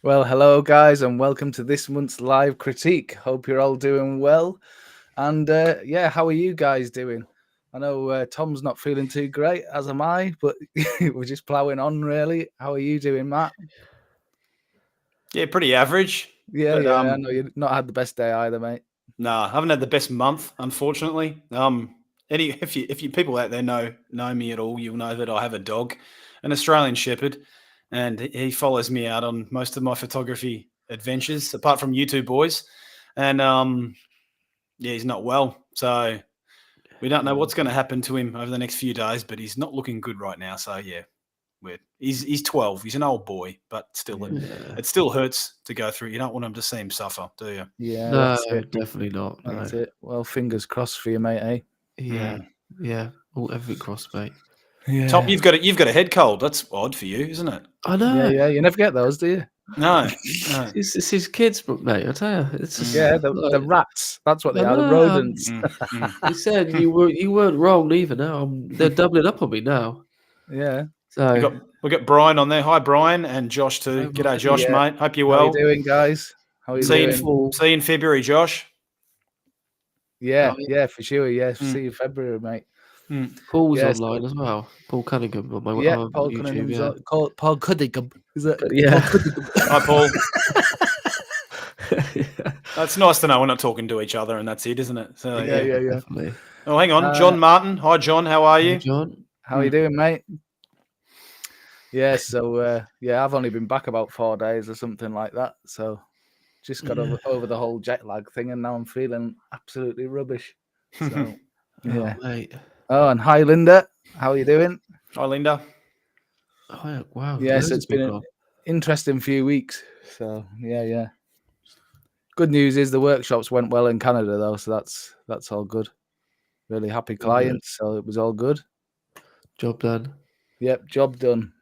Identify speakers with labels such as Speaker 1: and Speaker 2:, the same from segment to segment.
Speaker 1: Well, hello guys, and welcome to this month's live critique. Hope you're all doing well. And how are you guys doing? I know Tom's not feeling too great, as am I, but we're just ploughing on, really. How are you doing, Matt?
Speaker 2: Yeah, pretty average.
Speaker 1: Yeah,
Speaker 2: but,
Speaker 1: I know you've not had the best day either, mate.
Speaker 2: Nah, I haven't had the best month, unfortunately. If you people out there know me at all, you'll know that I have a dog, an Australian Shepherd, and he follows me out on most of my photography adventures, apart from you two boys. And he's not well, so we don't know what's going to happen to him over the next few days. But he's not looking good right now. So yeah, he's 12. He's an old boy, but still, it still hurts to go through. You don't want him to see him suffer, do you?
Speaker 1: Yeah,
Speaker 3: no, definitely not.
Speaker 1: That's it. Well, fingers crossed for you, mate. Eh?
Speaker 3: Yeah. All everything crossed, mate.
Speaker 1: Yeah.
Speaker 2: Tom, you've got a head cold. That's odd for you, isn't it?
Speaker 3: I know.
Speaker 1: Yeah. You never get those, do you?
Speaker 2: No.
Speaker 3: It's his kids, mate. I tell you, it's just,
Speaker 1: the rats. That's what they are. The rodents.
Speaker 3: He said you weren't wrong neither. Now they're doubling up on me now.
Speaker 1: Yeah.
Speaker 3: So
Speaker 2: we got Brian on there. Hi, Brian, and Josh too. G'day, Josh, mate. Hope you're well.
Speaker 1: How you doing, guys? How are you doing?
Speaker 2: See you in February, Josh.
Speaker 1: Yeah, for sure. Yeah, see you in February, mate.
Speaker 3: Paul's online as well. Paul Cunningham on my
Speaker 1: Paul
Speaker 3: YouTube.
Speaker 1: Cunningham's Paul Cunningham. Is it?
Speaker 3: Yeah.
Speaker 2: Hi, Paul. That's nice to know we're not talking to each other, and that's it, isn't it? So,
Speaker 1: yeah.
Speaker 3: Definitely.
Speaker 2: Oh, hang on, John Martin. Hi, John. How are you?
Speaker 3: Hi, John.
Speaker 1: How are you doing, mate? Yeah. So I've only been back about 4 days or something like that. So just got over the whole jet lag thing, and now I'm feeling absolutely rubbish. So yeah.
Speaker 3: Oh, mate.
Speaker 1: Oh, and hi, Linda. How are you doing?
Speaker 2: Hi, Linda.
Speaker 3: Oh, wow.
Speaker 1: Yes, it's been an interesting few weeks. So yeah. Good news is the workshops went well in Canada, though, so that's all good. Really happy clients, so it was all good.
Speaker 3: Job done.
Speaker 1: Yep, job done.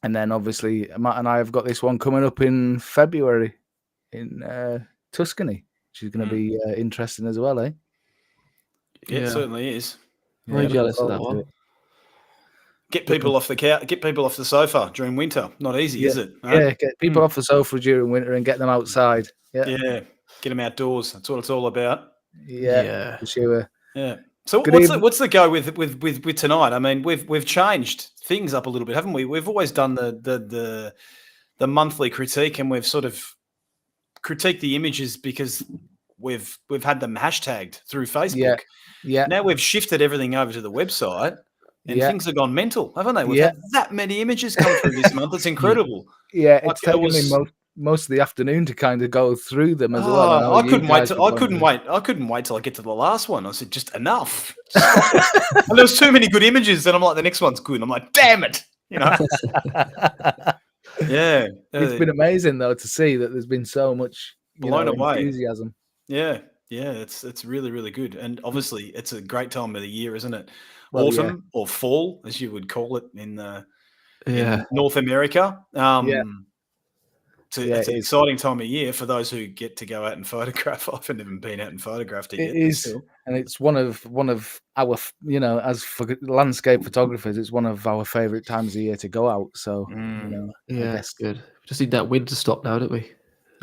Speaker 1: And then obviously Matt and I have got this one coming up in February in Tuscany, which is going to be interesting as well, eh?
Speaker 2: Yeah, it certainly is.
Speaker 3: Very jealous of that one.
Speaker 2: Get people off the couch, get people off the sofa during winter. Not easy, is it? Huh?
Speaker 1: Yeah, get people off the sofa during winter and get them outside. Yeah,
Speaker 2: get them outdoors. That's what it's all about.
Speaker 1: Yeah, for sure.
Speaker 2: Yeah. So what's the go with tonight? I mean, we've changed things up a little bit, haven't we? We've always done the monthly critique, and we've sort of critiqued the images because we've had them hashtagged through Facebook.
Speaker 1: Yeah.
Speaker 2: Now we've shifted everything over to the website, and things have gone mental, haven't they? We've had that many images come through this month. It's incredible.
Speaker 1: Yeah, it's taken me most of the afternoon to kind of go through them as well.
Speaker 2: I couldn't wait till I get to the last one. I said, just enough. And there was too many good images, and I'm like, the next one's good. And I'm like, damn it, you know. Yeah,
Speaker 1: it's been amazing though to see that there's been so much
Speaker 2: blown away
Speaker 1: enthusiasm.
Speaker 2: Yeah, it's really, really good, and obviously it's a great time of the year, isn't it? Autumn or fall, as you would call it in North America. It's an exciting time of year for those who get to go out and photograph. I've never been out and photographed it yet.
Speaker 1: It is, and it's one of our, as for landscape photographers, it's one of our favourite times of year to go out. So,
Speaker 3: that's good. Just need that wind to stop now, don't we?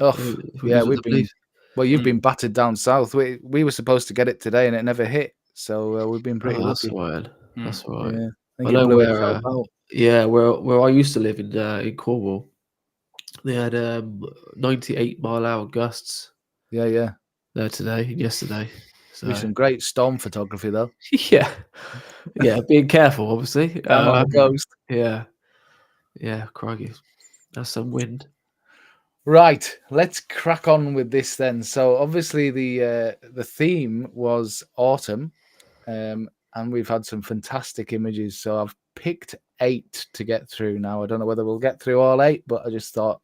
Speaker 1: Oh, yeah, we've been. Well, you've been battered down south. We were supposed to get it today, and it never hit. So we've been pretty lucky.
Speaker 3: That's right.
Speaker 1: Yeah,
Speaker 3: I know where I used to live in Cornwall. They had 98-mile-hour gusts.
Speaker 1: Yeah.
Speaker 3: There today and yesterday. So
Speaker 1: some great storm photography, though.
Speaker 3: Yeah, being careful, obviously.
Speaker 1: Ghost.
Speaker 3: Yeah, crikey, that's some wind.
Speaker 1: Right, let's crack on with this then. So obviously the theme was autumn, and we've had some fantastic images. So I've picked 8 to get through now. I don't know whether we'll get through all 8, but I just thought,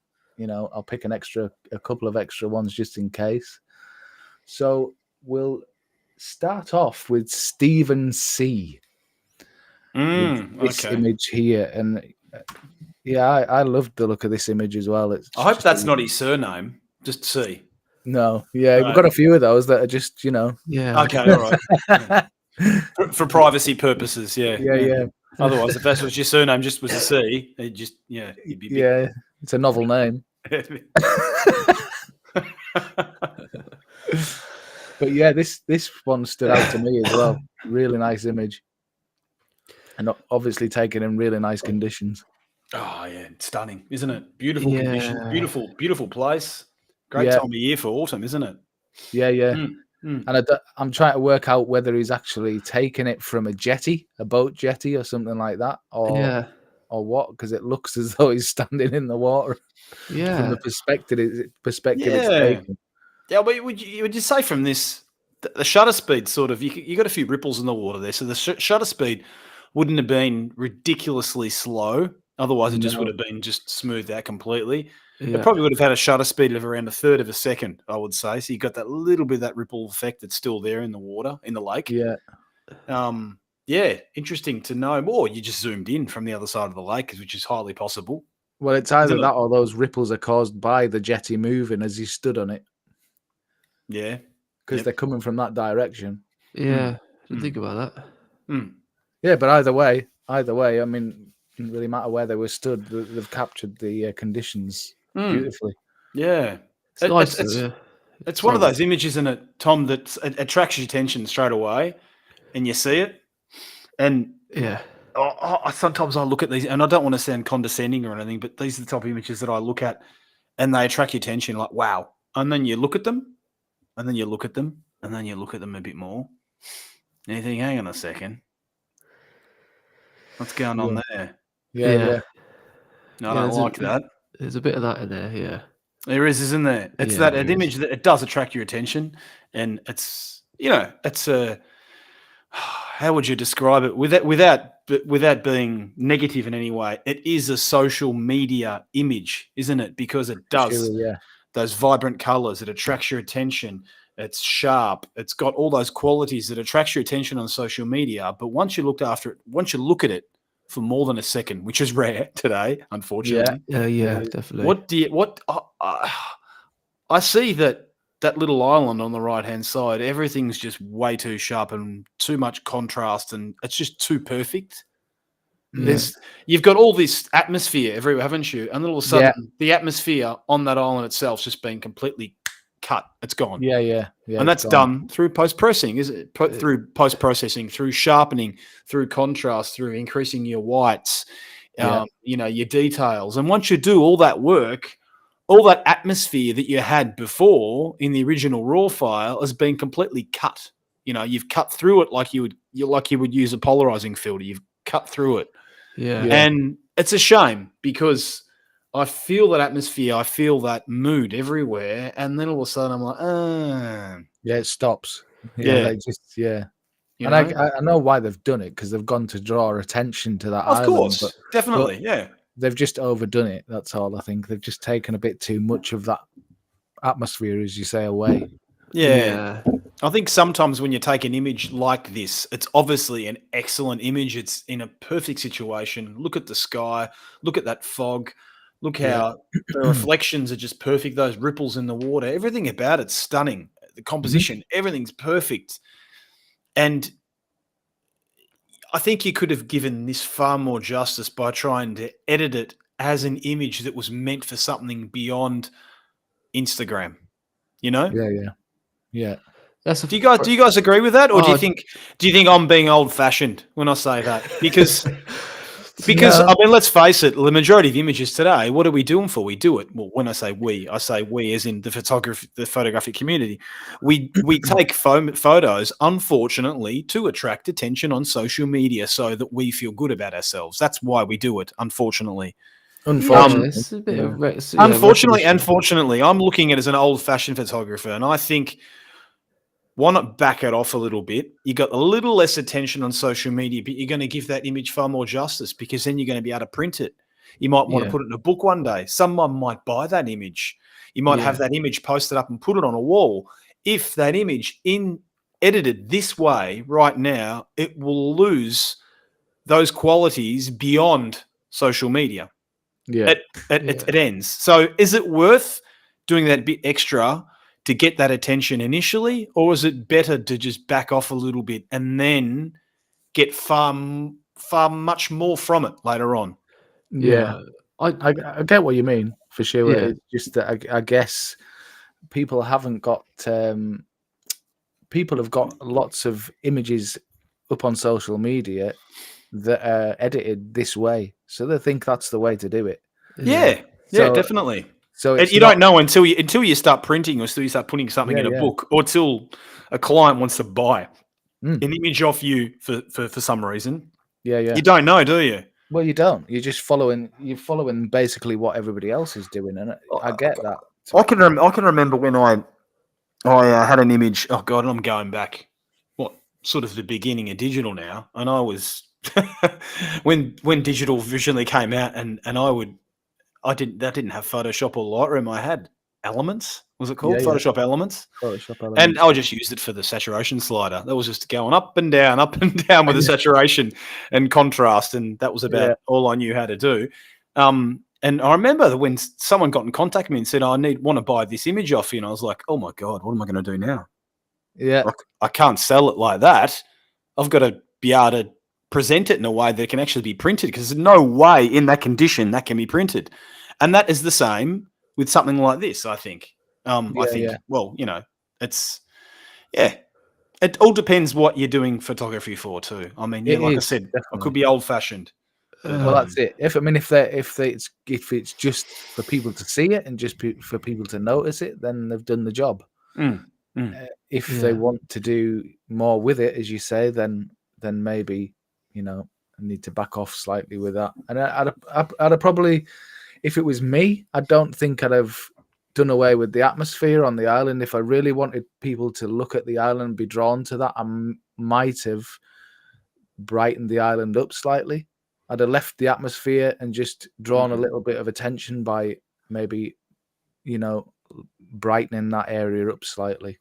Speaker 1: I'll pick a couple of extra ones just in case. So we'll start off with Stephen C. This image here, and I loved the look of this image as well.
Speaker 2: I hope that's not his surname. Just C.
Speaker 1: No, yeah, we've
Speaker 2: Right.
Speaker 1: got a few of those that are just,
Speaker 3: Yeah.
Speaker 2: Okay, all right. Yeah. For privacy purposes, yeah.
Speaker 1: yeah.
Speaker 2: Otherwise, if that was your surname just was a C, it just you'd be big.
Speaker 1: Yeah, it's a novel name. But yeah, this one stood out to me as well. Really nice image, and obviously taken in really nice conditions.
Speaker 2: Oh yeah, stunning, isn't it? Beautiful conditions,
Speaker 3: Yeah.
Speaker 2: beautiful place. Great
Speaker 1: Yeah.
Speaker 2: time of year for autumn, isn't it?
Speaker 1: Yeah.
Speaker 2: Mm.
Speaker 1: And I'm trying to work out whether he's actually taken it from a boat jetty or something like that, or what, because it looks as though he's standing in the water from the perspective it's taken.
Speaker 2: Yeah, but would you say from this the shutter speed sort of you got a few ripples in the water there, so the shutter speed wouldn't have been ridiculously slow. Otherwise, it just would
Speaker 1: No.
Speaker 2: have been just smoothed out completely.
Speaker 3: Yeah.
Speaker 2: It probably would have had a shutter speed of around a third of a second, I would say. So you got that little bit of that ripple effect that's still there in the water, in the lake.
Speaker 1: Yeah.
Speaker 2: Yeah, interesting to know. Or you just zoomed in from the other side of the lake, which is highly possible.
Speaker 1: Well, it's either
Speaker 2: Isn't it?
Speaker 1: that or those ripples are caused by the jetty moving as he stood on it,
Speaker 2: Yeah.
Speaker 1: because
Speaker 2: Yep.
Speaker 1: they're coming from that direction.
Speaker 3: Yeah. Didn't think about that.
Speaker 1: Yeah, but either way, I mean, it didn't really matter where they were stood. They've captured the conditions beautifully.
Speaker 2: Yeah.
Speaker 3: It's nice.
Speaker 2: It's one of those images in it, Tom, that attracts your attention straight away, and you see it. And sometimes I look at these, and I don't want to sound condescending or anything, but these are the type of images that I look at, and they attract your attention. Like, wow! And then you look at them, and then you look at them, and then you look at them a bit more, and you think, "Hang on a second, what's going on there?"
Speaker 1: Yeah.
Speaker 2: No, I don't like that.
Speaker 3: There's a bit of that in there. Yeah.
Speaker 2: There is, isn't there? It's
Speaker 3: Yeah,
Speaker 2: that image that it does attract your attention, and it's it's a. How would you describe it without being negative in any way? It is a social media image, isn't it? Because it does those vibrant colors. It attracts your attention. It's sharp. It's got all those qualities that attracts your attention on social media. But once you look at it for more than a second, which is rare today, unfortunately.
Speaker 3: Yeah, definitely.
Speaker 2: I see that little island on the right-hand side, everything's just way too sharp and too much contrast, and it's just too perfect. You've got all this atmosphere everywhere, haven't you? And all of a sudden, the atmosphere on that island itself's just been completely cut. It's gone.
Speaker 1: Yeah.
Speaker 2: And that's done through post-processing, is it? Through post-processing, through sharpening, through contrast, through increasing your whites, your details. And once you do all that work, all that atmosphere that you had before in the original raw file has been completely cut. You've cut through it like you would use a polarizing filter. You've cut through it.
Speaker 3: Yeah.
Speaker 2: And it's a shame because I feel that atmosphere, I feel that mood everywhere, and then all of a sudden I'm like,
Speaker 1: yeah, it stops.
Speaker 2: Yeah.
Speaker 1: And I know why they've done it, because they've gone to draw attention to that island.
Speaker 2: Of course, definitely, yeah.
Speaker 1: They've just overdone it. That's all. I think they've just taken a bit too much of that atmosphere, as you say, away.
Speaker 2: Yeah. I think sometimes when you take an image like this, it's obviously an excellent image. It's in a perfect situation. Look at the sky. Look at that fog. Look how the reflections are just perfect. Those ripples in the water. Everything about it's stunning. The composition, everything's perfect. And I think you could have given this far more justice by trying to edit it as an image that was meant for something beyond Instagram. Yeah. Do you guys agree with that, or do you think I'm being old fashioned when I say that? Because I mean, let's face it, the majority of images today, what are we doing for? We do it. Well, when I say we as in the photographic community. We take photos, unfortunately, to attract attention on social media so that we feel good about ourselves. That's why we do it, unfortunately. Unfortunately, I'm looking at it as an old-fashioned photographer, and I think why not back it off a little bit? You got a little less attention on social media, but you're going to give that image far more justice, because then you're going to be able to print it. You might want to put it in a book one day. Someone might buy that image. You might have that image posted up and put it on a wall. If that image edited this way right now, it will lose those qualities beyond social media. It ends. So is it worth doing that bit extra to get that attention initially, or is it better to just back off a little bit and then get far much more from it later on?
Speaker 1: Yeah. I get what you mean for sure.
Speaker 3: Yeah.
Speaker 1: It's just that I guess people haven't got people have got lots of images up on social media that are edited this way, so they think that's the way to do it.
Speaker 2: Yeah,
Speaker 1: So-
Speaker 2: definitely.
Speaker 1: So
Speaker 2: And
Speaker 1: it's
Speaker 2: you don't know until you start printing or until you start putting something in a
Speaker 1: Yeah.
Speaker 2: book, or till a client wants to buy
Speaker 1: Mm.
Speaker 2: an image off you for some reason.
Speaker 1: Yeah.
Speaker 2: You don't know, do you?
Speaker 1: Well, you don't. You're just following. You're following basically what everybody else is doing, and I get that.
Speaker 2: I can remember when I had an image. Oh God, I'm going back. What sort of the beginning of digital now? And I was when digital visually came out, and I didn't have Photoshop or Lightroom. I had Elements. Was it called
Speaker 1: Yeah.
Speaker 2: Photoshop Elements?
Speaker 1: Photoshop
Speaker 2: And
Speaker 1: elements.
Speaker 2: I just used it for the saturation slider. That was just going up and down with the saturation and contrast, and that was about all I knew how to do. And I remember when someone got in contact with me and said, "I want to buy this image off you," and I was like, "Oh my God, what am I going to do now?
Speaker 1: Yeah.
Speaker 2: I can't sell it like that. I've got to be able to present it in a way that it can actually be printed, because there's no way in that condition that can be printed." And that is the same with something like this, I think. I think, well, it all depends what you're doing photography for too. I mean, like I said, I could be old fashioned.
Speaker 1: Well, that's it. If it's just for people to see it and just for people to notice it, then they've done the job. If they want to do more with it, as you say, then maybe I need to back off slightly with that. And I'd probably, if it was me, I don't think I'd have done away with the atmosphere on the island. If I really wanted people to look at the island and be drawn to that, I might have brightened the island up slightly. I'd have left the atmosphere and just drawn a little bit of attention by maybe, brightening that area up slightly,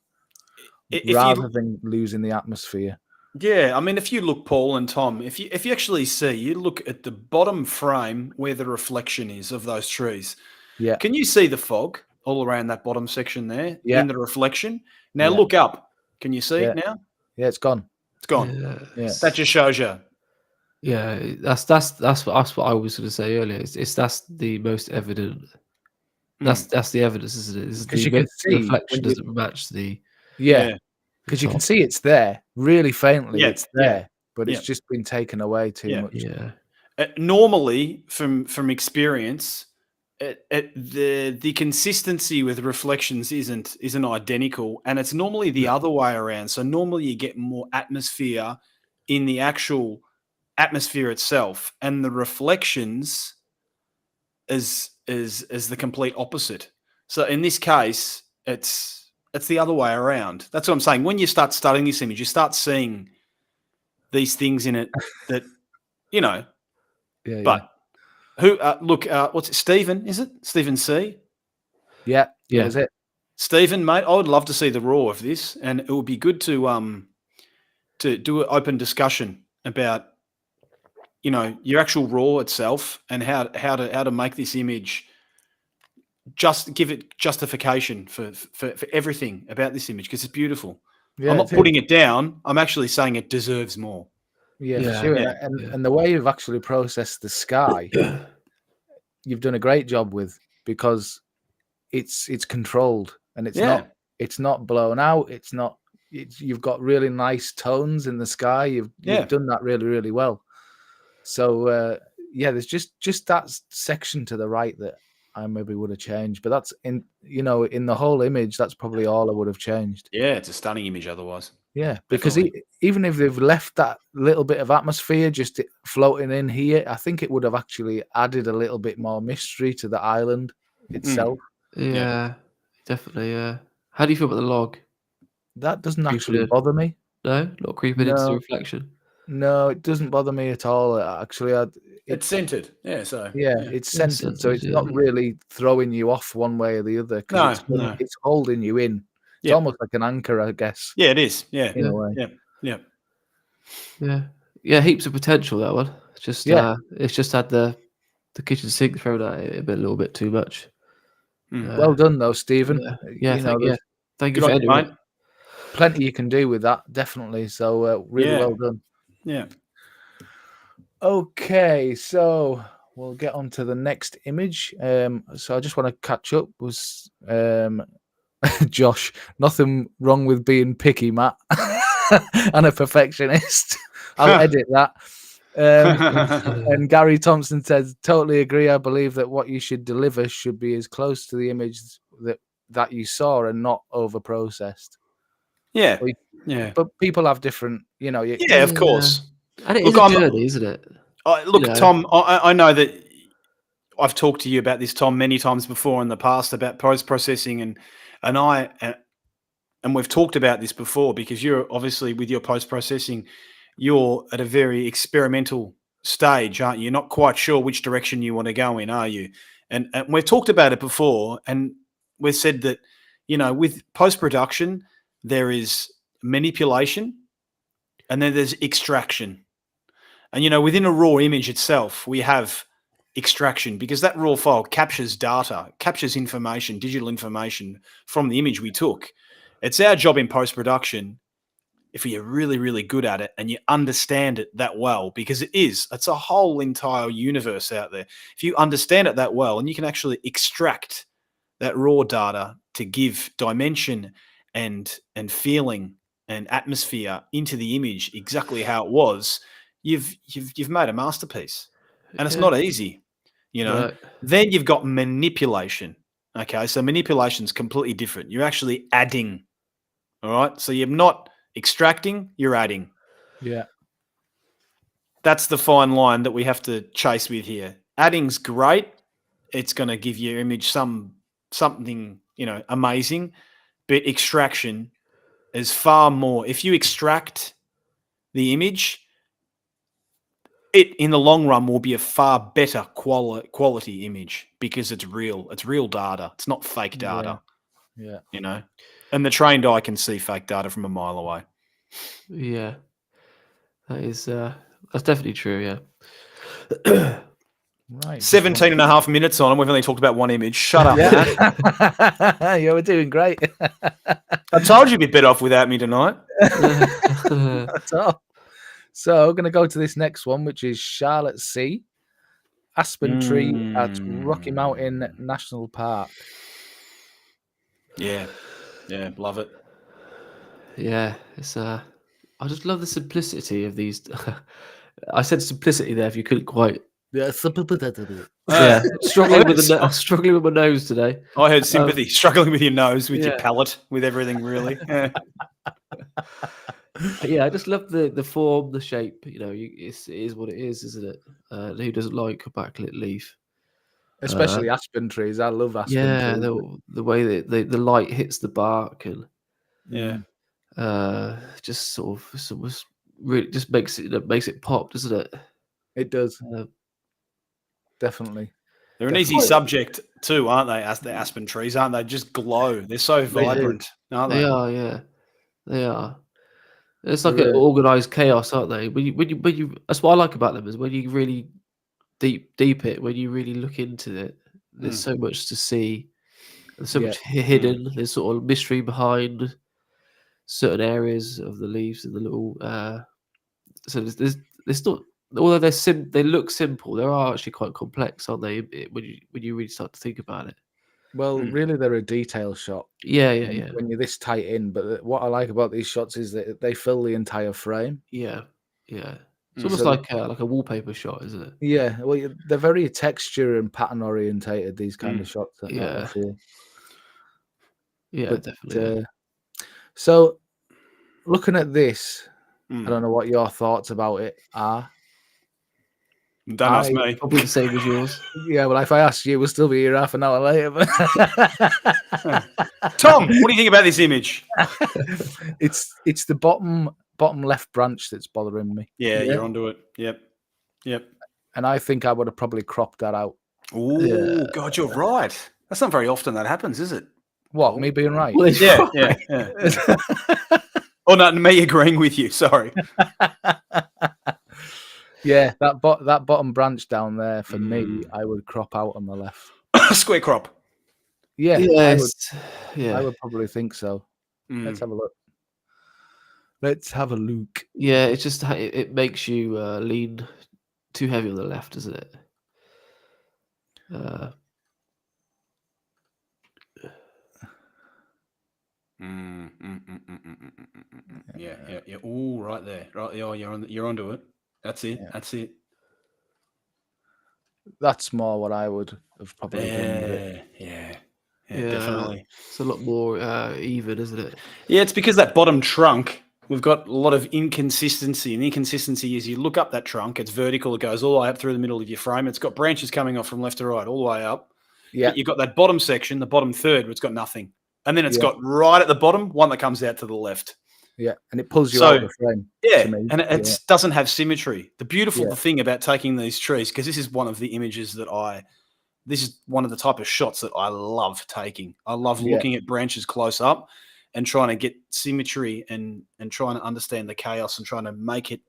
Speaker 1: rather than losing the atmosphere.
Speaker 2: Yeah, I mean, if you look, Paul and Tom, if you actually see, you look at the bottom frame where the reflection is of those trees.
Speaker 1: Yeah.
Speaker 2: Can you see the fog all around that bottom section there in the reflection? Now look up. Can you see it now?
Speaker 1: Yeah, it's gone.
Speaker 2: It's gone.
Speaker 1: Yeah.
Speaker 2: That just shows you.
Speaker 3: Yeah, that's what I was going to say earlier. That's the most evident. That's the evidence, isn't it?
Speaker 1: Because you can see
Speaker 3: the reflection doesn't match the.
Speaker 1: Yeah, because you can see it's there really faintly.
Speaker 2: Yeah,
Speaker 1: it's there, but it's just been taken away too much.
Speaker 3: Yeah.
Speaker 2: Normally, from experience, the consistency with reflections isn't identical, and it's normally the other way around. So normally you get more atmosphere in the actual atmosphere itself, and the reflections is the complete opposite. So in this case, it's the other way around. That's what I'm saying. When you start studying this image, you start seeing these things in it that But who? Look, what's it? Stephen, is it Stephen C?
Speaker 1: Yeah. Is it
Speaker 2: Stephen, mate? I would love to see the raw of this, and it would be good to do an open discussion about your actual raw itself and how to make this image. Just give it justification for everything about this image, because it's beautiful. I'm not putting it down. I'm actually saying it deserves more.
Speaker 1: Yeah, for sure. And the way you've actually processed the sky, you've done a great job with, because it's controlled and it's not blown out. You've got really nice tones in the sky. You've done that really, really well. So there's just that section to the right that I maybe would have changed, but that's in the whole image, that's probably all I would have changed.
Speaker 2: Yeah, it's a stunning image otherwise.
Speaker 1: Yeah, because even if they've left that little bit of atmosphere just floating in here, I think it would have actually added a little bit more mystery to the island itself.
Speaker 3: Yeah, definitely. Yeah. How do you feel about the log?
Speaker 1: That doesn't actually bother me.
Speaker 3: No, not creeping into the reflection.
Speaker 1: No, it doesn't bother me at all. Actually,
Speaker 2: it's centered. Yeah, so
Speaker 1: it's centered, so it's not really throwing you off one way or the other.
Speaker 2: No,
Speaker 1: it's holding you in. It's almost like an anchor, I guess.
Speaker 2: Yeah, it is. Yeah,
Speaker 1: in a way.
Speaker 3: Yeah. Heaps of potential, that one. It's just it's just had the kitchen sink thrown at it a little bit too much.
Speaker 1: Well done, though, Stephen.
Speaker 3: Yeah, Thank you
Speaker 2: Good
Speaker 3: for
Speaker 2: on you,
Speaker 3: editing
Speaker 2: mate.
Speaker 3: it.
Speaker 1: Plenty you can do with that, definitely. So really
Speaker 2: Yeah.
Speaker 1: well done.
Speaker 2: Yeah.
Speaker 1: Okay, so we'll get on to the next image. So I just want to catch up with Josh. Nothing wrong with being picky, Matt, and a perfectionist. I'll edit that. And Gary Thompson says, totally agree. I believe that what you should deliver should be as close to the image that you saw and not over processed.
Speaker 2: Yeah.
Speaker 1: But,
Speaker 2: Yeah.
Speaker 1: but people have different, you know.
Speaker 2: Yeah, of course.
Speaker 3: And it
Speaker 2: Look,
Speaker 3: is a
Speaker 2: I'm-
Speaker 3: journey, isn't it?
Speaker 2: Look,
Speaker 3: You know.
Speaker 2: Tom, I know that I've talked to you about this, Tom, many times before in the past about post-processing, and we've talked about this before because you're obviously with your post-processing, you're at a very experimental stage, aren't you? You're not quite sure which direction you want to go in, are you? And we've talked about it before, and we've said that, you know, with post-production, there is manipulation and then there's extraction. And, you know, within a raw image itself, we have extraction because that raw file captures data, captures information, digital information from the image we took. It's our job in post-production, if you're really, really good at it and you understand it that well, because it's a whole entire universe out there. If you understand it that well and you can actually extract that raw data to give dimension and feeling and atmosphere into the image exactly how it was, you've made a masterpiece. And it's
Speaker 3: Yeah.
Speaker 2: not easy, you know.
Speaker 3: No.
Speaker 2: Then you've got manipulation. Okay, so manipulation is completely different. You're actually adding. All right, so you're not extracting, you're adding.
Speaker 1: Yeah.
Speaker 2: That's the fine line that we have to chase with here. Adding's great. It's going to give your image something, you know, amazing. But extraction is far more. If you extract the image, it in the long run will be a far better quality image because it's real. It's real data. It's not fake data.
Speaker 1: Yeah.
Speaker 2: You know, and the trained eye can see fake data from a mile away.
Speaker 3: Yeah. That's definitely true, yeah.
Speaker 1: Right.
Speaker 2: 17 and a half minutes on, and we've only talked about one image. Shut up, man.
Speaker 1: Yeah, we're doing great.
Speaker 2: I told you you'd be better off without me tonight.
Speaker 1: That's all. So we're going to go to this next one, which is Charlotte Sea, Aspen tree at Rocky Mountain National Park.
Speaker 2: Yeah, love it.
Speaker 3: Yeah, it's I just love the simplicity of these. I said simplicity there. If you couldn't quite,
Speaker 1: Yeah,
Speaker 3: yeah, struggling with my nose today.
Speaker 2: I heard sympathy, struggling with your nose, with your
Speaker 3: yeah.
Speaker 2: palate, with everything, really. Yeah.
Speaker 3: Yeah, I just love the form, the shape. You know, it is what it is, isn't it? Who doesn't like a backlit leaf?
Speaker 1: especially aspen trees. I love aspen
Speaker 3: Yeah,
Speaker 1: trees.
Speaker 3: the way that the light hits the bark and
Speaker 2: Yeah.
Speaker 3: just sort of really just makes it pop, doesn't it?
Speaker 1: It does. Definitely.
Speaker 2: They're an easy subject too, aren't they? As the aspen trees, aren't they? Just glow. They're so vibrant, aren't they?
Speaker 3: They are, yeah, they are. It's like an organized chaos, aren't they? When you that's what I like about them is when you really deep it, when you really look into it, there's so much to see. There's so much hidden. There's sort of mystery behind certain areas of the leaves and the little. So there's not. Although they look simple, they are actually quite complex, aren't they? When you really start to think about it.
Speaker 1: Well, really, they're a detail shot.
Speaker 3: Yeah.
Speaker 1: When you're this tight in, but what I like about these shots is that they fill the entire frame.
Speaker 3: Yeah. It's almost like a wallpaper shot, isn't it?
Speaker 1: Yeah, well, they're very texture and pattern orientated. These kind of shots. I feel.
Speaker 3: Yeah, definitely.
Speaker 1: So, looking at this, I don't know what your thoughts about it are.
Speaker 2: Don't ask me.
Speaker 3: Probably the same as yours.
Speaker 1: Yeah, well, if I asked you, we'll still be here half an hour later. But
Speaker 2: Tom, what do you think about this image?
Speaker 1: It's the bottom left branch that's bothering me.
Speaker 2: Yeah, you're onto it. Yep.
Speaker 1: And I think I would have probably cropped that out.
Speaker 2: Oh, God, you're right. That's not very often that happens, is it?
Speaker 1: What, me being right?
Speaker 3: Well,
Speaker 2: Yeah. Oh, no, me agreeing with you. Sorry.
Speaker 1: Yeah, that bottom branch down there for me, I would crop out on the left.
Speaker 2: Square crop.
Speaker 1: Yeah,
Speaker 3: yes.
Speaker 1: I would probably think so. Let's have a look. Let's have a look.
Speaker 3: Yeah, it's just it makes you lean too heavy on the left, doesn't it?
Speaker 2: Yeah. Oh, right there. Right. Oh, you're onto it. That's it.
Speaker 1: Yeah.
Speaker 2: That's it.
Speaker 1: That's more what I would have probably done with it.
Speaker 2: Yeah, definitely.
Speaker 3: It's a lot more even, isn't it?
Speaker 2: Yeah, it's because that bottom trunk, we've got a lot of inconsistency. And the inconsistency is you look up that trunk, it's vertical, it goes all the way up through the middle of your frame. It's got branches coming off from left to right, all the way up.
Speaker 1: Yeah.
Speaker 2: But you've got that bottom section, the bottom third, where it's got nothing. And then it's got right at the bottom, one that comes out to the left.
Speaker 1: Yeah, and it pulls you out of the frame.
Speaker 2: Yeah, and it doesn't have symmetry. The beautiful thing about taking these trees, because this is one of the images that this is one of the type of shots that I love taking. I love looking at branches close up and trying to get symmetry and trying to understand the chaos and trying to make it,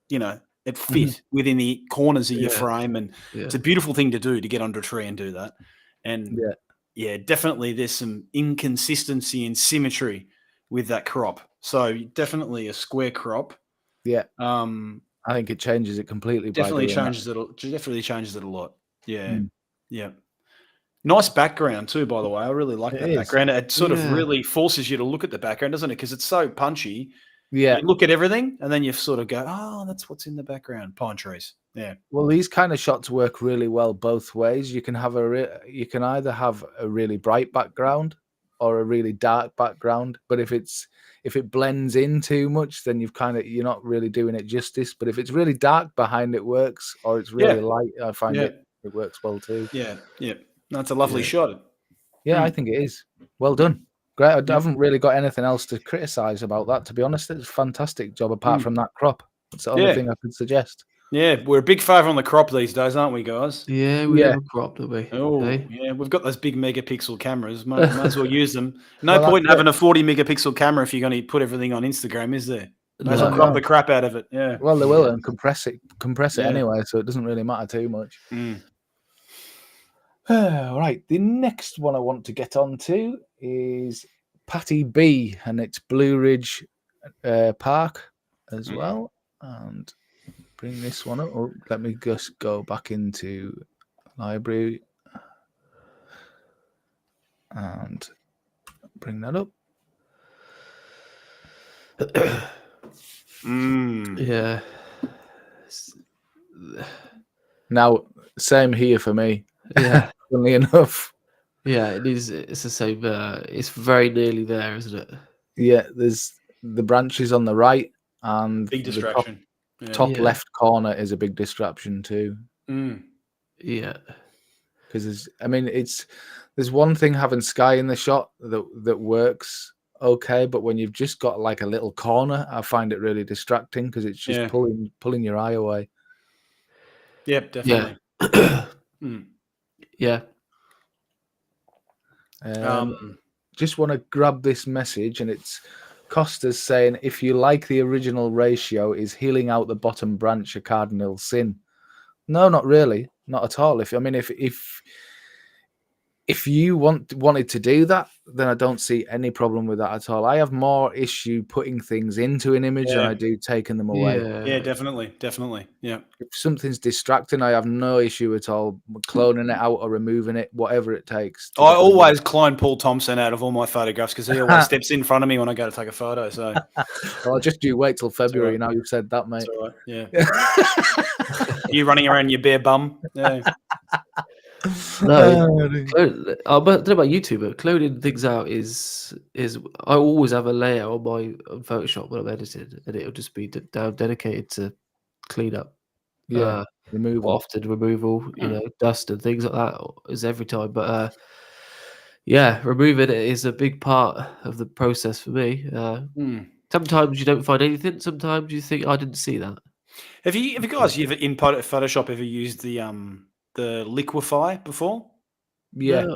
Speaker 2: it fit within the corners of your frame. And it's a beautiful thing to do, to get under a tree and do that. And definitely there's some inconsistency in symmetry with that crop. So definitely a square crop.
Speaker 1: Yeah. I think it changes it completely.
Speaker 2: Definitely changes it a lot. Yeah. Yeah. Nice background too, by the way. I really like that background. It sort of really forces you to look at the background, doesn't it? Because it's so punchy.
Speaker 1: Yeah. You
Speaker 2: look at everything and then you sort of go, oh, that's what's in the background. Pine trees. Yeah.
Speaker 1: Well, these kind of shots work really well both ways. You can have you can either have a really bright background or a really dark background. But if it blends in too much, then you're not really doing it justice. But if it's really dark behind it works, or it's really light, I find it works well too.
Speaker 2: Yeah. Yeah. That's a lovely shot.
Speaker 1: Yeah, I think it is. Well done. Great. I haven't really got anything else to criticize about that, to be honest. It's a fantastic job apart from that crop. That's the only thing I could suggest.
Speaker 2: Yeah, we're a big favour on the crop these days, aren't we, guys?
Speaker 3: Yeah, we have a crop, don't we?
Speaker 2: Oh, yeah, we've got those big megapixel cameras. Might as well use them. No point in having a 40 megapixel camera if you're going to put everything on Instagram, is there? Might as well crop the crap out of it. Yeah.
Speaker 1: Well, they will and compress it anyway, so it doesn't really matter too much. Right, the next one I want to get on to is Patty B, and it's Blue Ridge Park as well. And bring this one up. Oh, let me just go back into library and bring that up.
Speaker 3: Yeah.
Speaker 1: Now, same here for me.
Speaker 3: Yeah.
Speaker 1: Funnily enough.
Speaker 3: Yeah, it is. It's the same. It's very nearly there, isn't it?
Speaker 1: Yeah, there's the branches on the right and
Speaker 2: big distraction.
Speaker 1: Top left corner is a big distraction too.
Speaker 3: Yeah,
Speaker 1: because there's one thing having sky in the shot that works okay, but when you've just got like a little corner, I find it really distracting because it's just pulling your eye away.
Speaker 2: Yep, definitely.
Speaker 3: Yeah.
Speaker 1: Just want to grab this message, and it's Costa's saying, if you like the original ratio, is healing out the bottom branch a cardinal sin? No, not really, not at all. If you wanted to do that, then I don't see any problem with that at all. I have more issue putting things into an image than I do taking them away.
Speaker 2: Yeah, definitely. Yeah.
Speaker 1: If something's distracting, I have no issue at all cloning it out or removing it, whatever it takes.
Speaker 2: I always clone Paul Thompson out of all my photographs because he always steps in front of me when I go to take a photo. So
Speaker 1: I'll just do wait till February. Now you've said that, mate.
Speaker 2: That's all right. Yeah. You running around your bare bum. Yeah.
Speaker 3: No, I don't know about YouTube, but cloning things out is I always have a layer on Photoshop when I'm editing, and it'll just be dedicated to clean up.
Speaker 1: Removal,
Speaker 3: dust and things like that is every time. But removing it is a big part of the process for me. Sometimes you don't find anything. Sometimes you think I didn't see that.
Speaker 2: Have you guys in Photoshop ever used the liquify before?
Speaker 1: Yeah.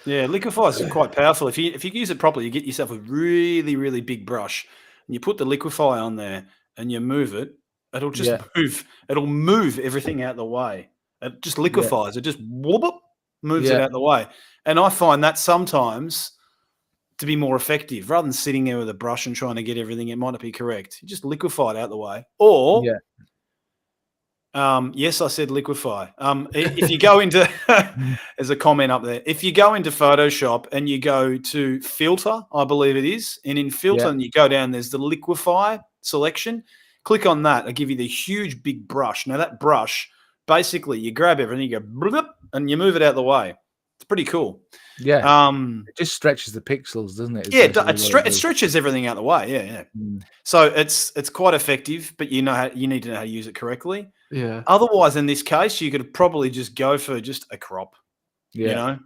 Speaker 2: Liquify is quite powerful. If you use it properly, you get yourself a really, really big brush and you put the liquify on there and you move it. It'll just move. It'll move everything out the way. It just liquefies. It just moves it out the way. And I find that sometimes to be more effective, rather than sitting there with a brush and trying to get everything, it might not be correct. You just liquefy it out the way. Or, yes, I said liquefy. If you go into, there's a comment up there. If you go into Photoshop and you go to filter, I believe it is, and in filter and you go down, there's the liquefy selection. Click on that. It'll give you the huge big brush. Now that brush, basically, you grab everything, you go blip, and you move it out the way. It's pretty cool.
Speaker 1: Yeah. It just stretches the pixels, doesn't it?
Speaker 2: It stretches everything out the way. Yeah. So it's quite effective, but you need to know how to use it correctly.
Speaker 3: Yeah.
Speaker 2: Otherwise, in this case, you could probably just go for just a crop.
Speaker 1: Yeah.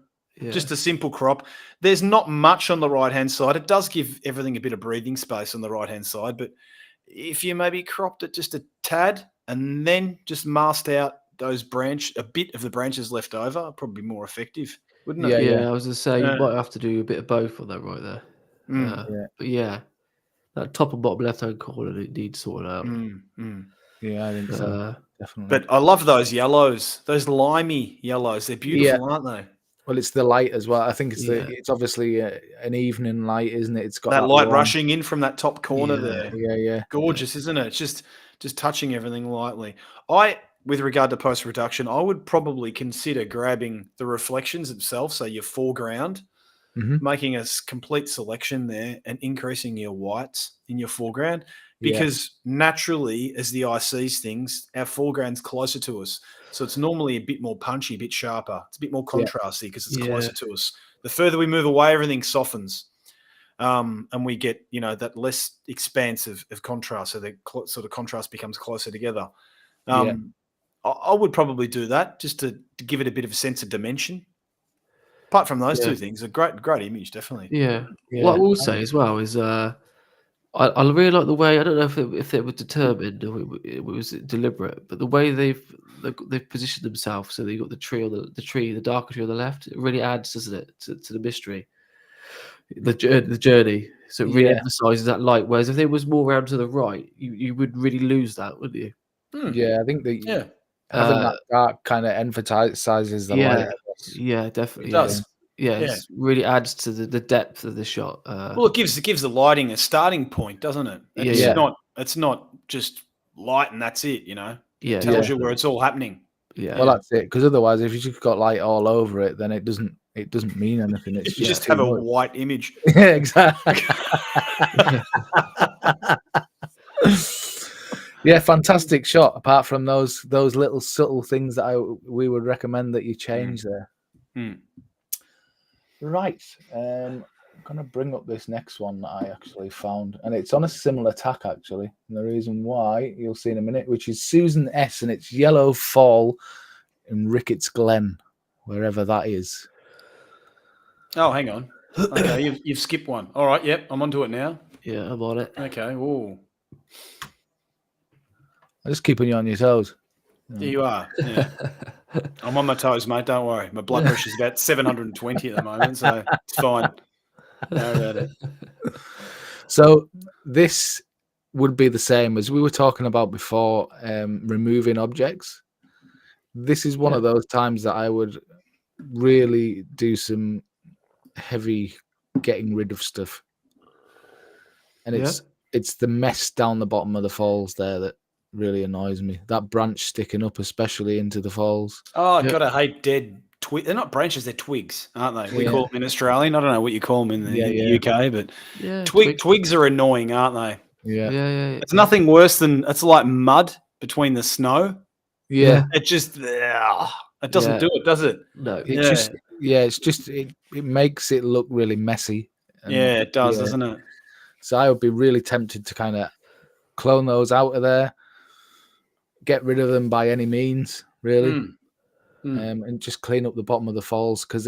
Speaker 2: Just a simple crop. There's not much on the right-hand side. It does give everything a bit of breathing space on the right-hand side, but if you maybe cropped it just a tad and then just masked out a bit of the branches left over, probably more effective, wouldn't it?
Speaker 3: Yeah, I was going to say, you might have to do a bit of both on that right there. But yeah, that top and bottom left-hand corner, it needs sorted out.
Speaker 1: Yeah, I think so. Definitely.
Speaker 2: But I love those yellows, those limey yellows. They're beautiful, aren't they?
Speaker 1: Well, it's the light as well. I think it's obviously an evening light, isn't it? It's got
Speaker 2: that light rushing in from that top corner there.
Speaker 1: Yeah.
Speaker 2: Gorgeous, isn't it? It's just touching everything lightly. With regard to post-production, I would probably consider grabbing the reflections themselves, so your foreground, making a complete selection there and increasing your whites in your foreground, because naturally, as the eye sees things, our foreground's closer to us. So it's normally a bit more punchy, a bit sharper. It's a bit more contrasty because it's closer to us. The further we move away, everything softens. And we get, that less expanse of contrast. So the sort of contrast becomes closer together. I would probably do that just to give it a bit of a sense of dimension. Apart from those two things, a great image, definitely.
Speaker 3: Yeah. What I will say as well is I really like the way, I don't know if it was determined or it was deliberate, but the way they've positioned themselves. So they've got the darker tree on the left. It really adds, doesn't it, to the mystery, the journey. So it really emphasizes that light. Whereas if it was more around to the right, you would really lose that, wouldn't you?
Speaker 1: Yeah, I think that having that dark kind of emphasizes the light.
Speaker 3: Yeah, definitely.
Speaker 2: It does.
Speaker 3: It really adds to the depth of the shot.
Speaker 2: Well, it gives the lighting a starting point, doesn't it? It's not just light and that's it. It tells you where it's all happening.
Speaker 1: Well, that's it. Because otherwise, if you just got light all over it, then it doesn't mean anything. It's
Speaker 2: just have a white image.
Speaker 1: Yeah, exactly. Yeah, fantastic shot. Apart from those little subtle things that we would recommend that you change there. Right. I'm going to bring up this next one that I actually found, and it's on a similar tack actually. And the reason why you'll see in a minute, which is Susan S, and it's Yellow Fall in Ricketts Glen, wherever that is.
Speaker 2: Oh, hang on. Okay, you've skipped one. All right. Yep, I'm onto it now.
Speaker 3: Yeah, I'm on it.
Speaker 2: Okay. Ooh.
Speaker 1: I'm just keeping you on your toes.
Speaker 2: Yeah, you are. Yeah. I'm on my toes, mate. Don't worry. My blood pressure's about 720 at the moment, so it's fine. Know about it.
Speaker 1: So this would be the same as we were talking about before, removing objects. This is one of those times that I would really do some heavy getting rid of stuff. And it's the mess down the bottom of the falls there that really annoys me. That branch sticking up, especially into the falls.
Speaker 2: Oh, gotta hate dead twigs. They're not branches, they're twigs, aren't they? We call them in Australian. I don't know what you call them in the UK, but twigs are annoying, aren't they?
Speaker 1: Yeah.
Speaker 2: It's nothing worse than, it's like mud between the snow.
Speaker 1: Yeah.
Speaker 2: It just, it doesn't do it, does it?
Speaker 3: No.
Speaker 1: It makes it look really messy.
Speaker 2: And, it does, doesn't it?
Speaker 1: So I would be really tempted to kind of clone those out of there, get rid of them by any means, really, and just clean up the bottom of the falls. Because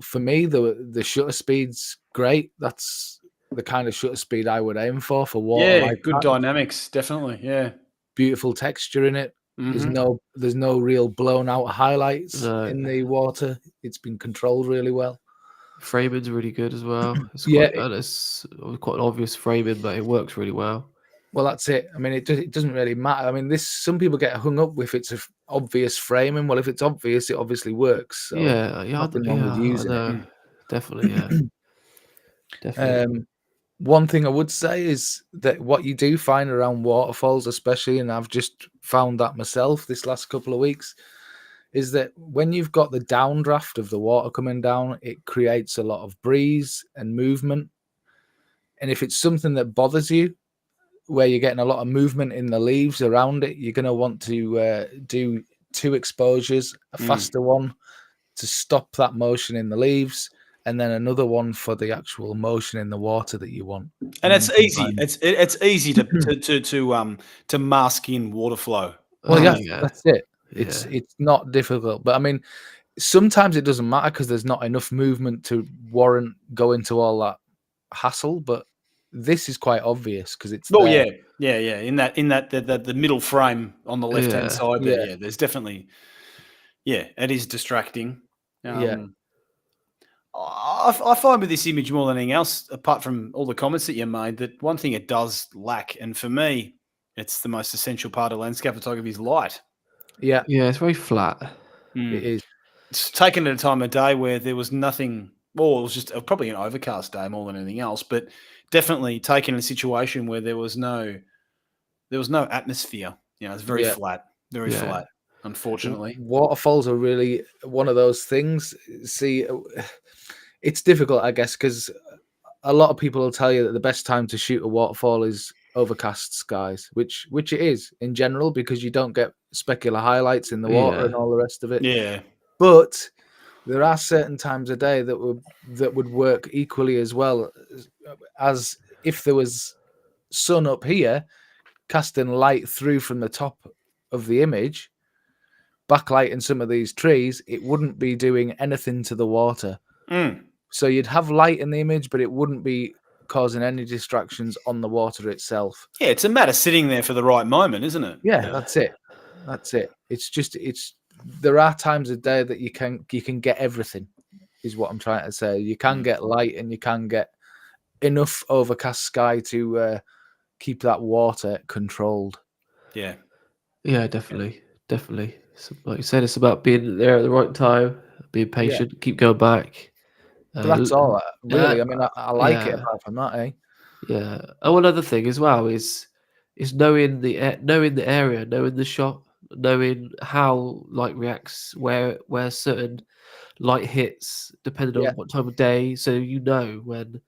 Speaker 1: for me, the shutter speed's great. That's the kind of shutter speed I would aim for water.
Speaker 2: Yeah, good dynamics, definitely. Yeah,
Speaker 1: beautiful texture in it. There's no real blown out highlights in the water. It's been controlled really well.
Speaker 3: Framing's really good as well. It's quite an obvious framing, but it works really well.
Speaker 1: Well, that's it. I mean, it doesn't really matter. I mean, some people get hung up with it's an obvious framing. Well, if it's obvious, it obviously works. So nothing wrong with using it.
Speaker 3: Definitely, yeah. Definitely.
Speaker 1: One thing I would say is that what you do find around waterfalls, especially, and I've just found that myself this last couple of weeks, is that when you've got the downdraft of the water coming down, it creates a lot of breeze and movement. And if it's something that bothers you, where you're getting a lot of movement in the leaves around it, you're going to want to do 2 exposures, a faster one to stop that motion in the leaves, and then another one for the actual motion in the water that you want.
Speaker 2: And
Speaker 1: then
Speaker 2: it's
Speaker 1: you can
Speaker 2: easy.
Speaker 1: find-
Speaker 2: It's easy to mask in water flow.
Speaker 1: well,
Speaker 3: Oh,
Speaker 1: yeah,
Speaker 3: yeah.
Speaker 1: that's it.
Speaker 3: Yeah.
Speaker 1: It's not difficult, but I mean, sometimes it doesn't matter because there's not enough movement to warrant going to all that hassle. But this is quite obvious because it's
Speaker 2: Oh
Speaker 1: there.
Speaker 2: yeah. In that the middle frame on the left hand
Speaker 3: Yeah.
Speaker 2: side there.
Speaker 1: Yeah.
Speaker 2: Yeah, there's definitely. Yeah, it is distracting.
Speaker 1: Yeah.
Speaker 2: I find with this image more than anything else, apart from all the comments that you made, that one thing it does lack, and for me, it's the most essential part of landscape photography, is light.
Speaker 1: Yeah,
Speaker 3: Yeah, it's very flat.
Speaker 1: it is.
Speaker 2: It's taken at a time of day where there was nothing. Well, it was just probably an overcast day more than anything else, but definitely taken in a situation where there was no atmosphere. You know, it's very
Speaker 1: Yeah.
Speaker 2: flat, very
Speaker 3: Yeah.
Speaker 2: flat. Unfortunately,
Speaker 1: Waterfalls are really one of those things. See, it's difficult, I guess, because a lot of people will tell you that the best time to shoot a waterfall is overcast skies, which it is in general because you don't get specular highlights in the water
Speaker 3: Yeah.
Speaker 1: and all the rest of it.
Speaker 2: yeah,
Speaker 1: But there are certain times a day that would work equally as well as if there was sun up here casting light through from the top of the image, backlighting some of these trees, it wouldn't be doing anything to the water. So you'd have light in the image, but it wouldn't be causing any distractions on the water itself.
Speaker 2: yeah. It's a matter of sitting there for the right moment, isn't it?
Speaker 1: Yeah, that's it. That's it. It's there are times of day that you can get everything, is what I'm trying to say. You can get light and you can get enough overcast sky to keep that water controlled.
Speaker 2: Yeah.
Speaker 3: Yeah, definitely. Definitely. So, like you said, it's about being there at the right time, being patient, keep going back.
Speaker 1: But that's all, really. I mean, I like it
Speaker 3: yeah.
Speaker 1: apart from that, eh?
Speaker 3: Yeah. Oh, another thing as well is knowing the area, knowing the shot, knowing how light reacts, where certain light hits, depending
Speaker 1: Yeah.
Speaker 3: on what time of day. So you know when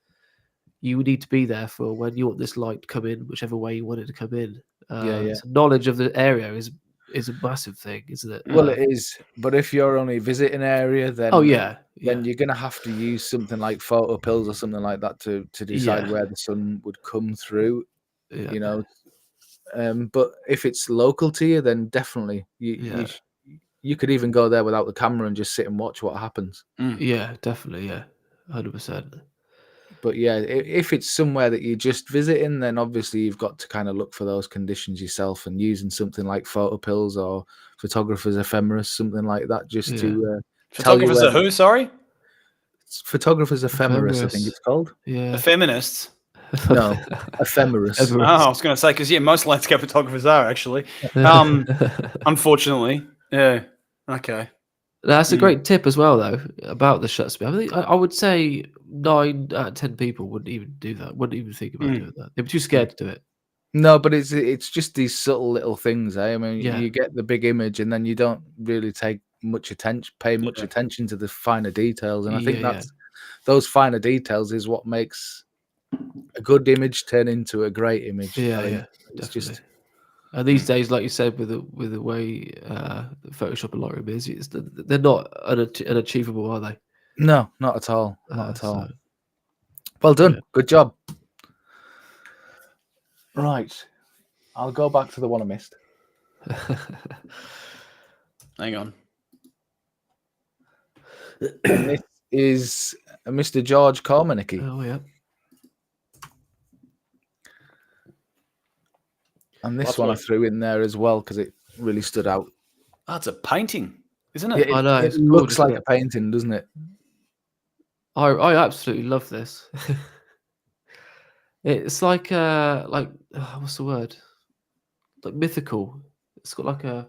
Speaker 3: you need to be there for when you want this light to come in, whichever way you want it to come in.
Speaker 1: Yeah.
Speaker 3: So knowledge of the area is a massive thing, isn't it?
Speaker 1: Well, it is. But if you're only visiting area, then
Speaker 3: then
Speaker 1: you're gonna have to use something like photo pills or something like that to decide where the sun would come through.
Speaker 3: Yeah.
Speaker 1: You know. But if it's local to you, then definitely you could even go there without the camera and just sit and watch what happens.
Speaker 3: Yeah, definitely. Yeah, 100%.
Speaker 1: But yeah, if it's somewhere that you're just visiting, then obviously you've got to kind of look for those conditions yourself and using something like photo pills or photographer's ephemeris, something like that, just to tell you
Speaker 2: Photographers are who? Sorry,
Speaker 1: photographer's ephemeris, I think it's called.
Speaker 3: Yeah,
Speaker 2: the feminists.
Speaker 1: No, ephemeris.
Speaker 2: Oh, I was going to say because most landscape photographers are actually. Unfortunately, yeah. Okay.
Speaker 3: That's a great tip as well, though, about the shut speed. I think I would say 9 out of 10 people wouldn't even do that. Wouldn't even think about doing that. They'd be too scared to do it.
Speaker 1: No, but it's just these subtle little things. Eh? I mean,
Speaker 3: Yeah.
Speaker 1: you get the big image, and then you don't really pay much attention to the finer details. And I think those finer details is what makes a good image turn into a great image.
Speaker 3: Yeah,
Speaker 1: I think
Speaker 3: yeah,
Speaker 1: it's
Speaker 3: definitely.
Speaker 1: just.
Speaker 3: And these days, like you said, with the way Photoshop and Lightroom is, they're not unachievable, are they?
Speaker 1: No, not at all. Not at all.
Speaker 3: So,
Speaker 1: Well done.
Speaker 3: yeah.
Speaker 1: Good job. Right. I'll go back to the one I missed.
Speaker 2: Hang on.
Speaker 1: And this is Mr. George Cormanicki.
Speaker 3: Oh, yeah.
Speaker 1: And this one I threw in there as well because it really stood out.
Speaker 2: Oh, it's a painting, isn't it?
Speaker 3: I know.
Speaker 1: It looks like a painting, doesn't it?
Speaker 3: I absolutely love this. It's like what's the word? Like mythical. It's got like a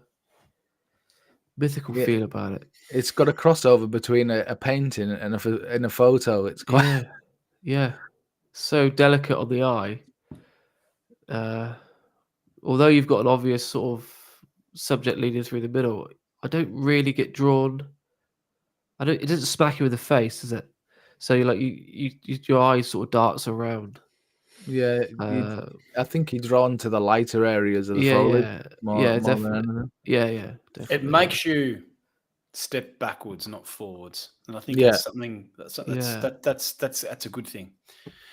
Speaker 3: mythical feel about it.
Speaker 1: It's got a crossover between a painting and a photo. It's quite
Speaker 3: Yeah. so delicate on the eye. Although you've got an obvious sort of subject leading through the middle, I don't really get drawn. It doesn't smack you in the face, does it? So you're like your eyes sort of darts around.
Speaker 1: Yeah, I think you're drawn to the lighter areas of the foliage more than
Speaker 3: definitely.
Speaker 1: anything.
Speaker 3: Yeah, definitely.
Speaker 2: It makes you step backwards, not forwards, and I think
Speaker 1: Yeah.
Speaker 2: that's something that's a good thing.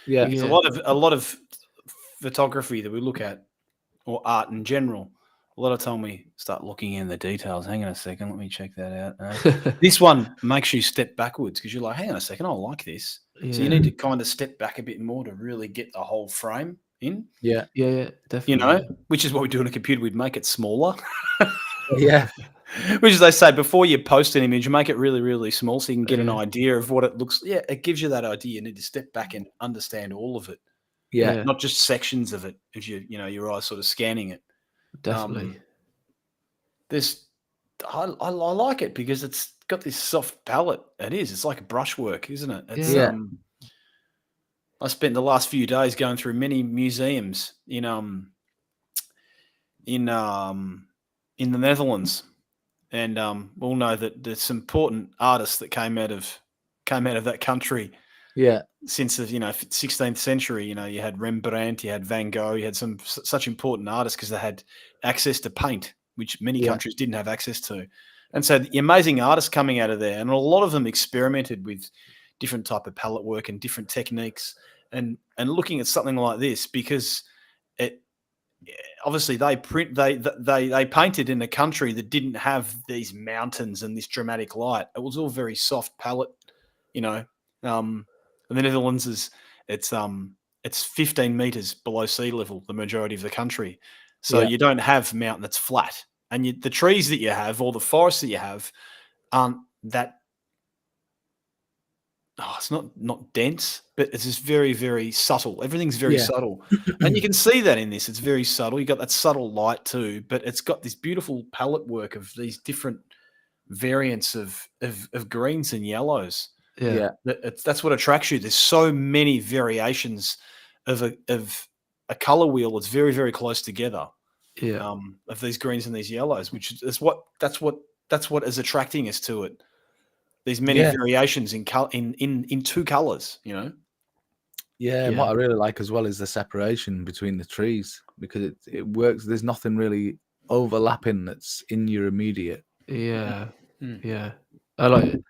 Speaker 1: Yeah,
Speaker 2: Because a lot of photography that we look at, or art in general, a lot of time we start looking in the details. Hang on a second, let me check that out. This one makes you step backwards because you're like, hang on a second, I like this. So you need to kind of step back a bit more to really get the whole frame in.
Speaker 1: yeah,
Speaker 3: definitely.
Speaker 2: You know, which is what we do on a computer. We'd make it smaller.
Speaker 1: yeah,
Speaker 2: Which is, they say, before you post an image, make it really, really small so you can get an idea of what it looks. Yeah, it gives you that idea. You need to step back and understand all of it.
Speaker 1: yeah.
Speaker 2: Not just sections of it as your eyes sort of scanning it.
Speaker 3: Definitely.
Speaker 2: I like it because it's got this soft palette. It's like brushwork, isn't it? It's
Speaker 3: Yeah.
Speaker 2: I spent the last few days going through many museums in the Netherlands, and we'll know that there's some important artists that came out of that country.
Speaker 1: Yeah.
Speaker 2: Since the 16th century, you had Rembrandt, you had Van Gogh, you had some such important artists because they had access to paint, which many countries didn't have access to. And so the amazing artists coming out of there, and a lot of them experimented with different type of palette work and different techniques, and looking at something like this because it obviously they painted in a country that didn't have these mountains and this dramatic light. It was all very soft palette, and the Netherlands it's 15 meters below sea level, the majority of the country. So you don't have mountain that's flat. And the trees that you have, or the forests that you have, aren't that. It's not dense, but it's just very, very subtle. Everything's very subtle. And you can see that in this. It's very subtle. You got that subtle light too, but it's got this beautiful palette work of these different variants of greens and yellows.
Speaker 3: Yeah.
Speaker 2: That's what attracts you. There's so many variations of a color wheel that's very, very close together.
Speaker 3: Yeah.
Speaker 2: Of these greens and these yellows, which is that's what is attracting us to it. These many variations in two colors,
Speaker 1: Yeah, and what I really like as well is the separation between the trees because it works. There's nothing really overlapping that's in your immediate.
Speaker 3: Yeah. Yeah. I like it.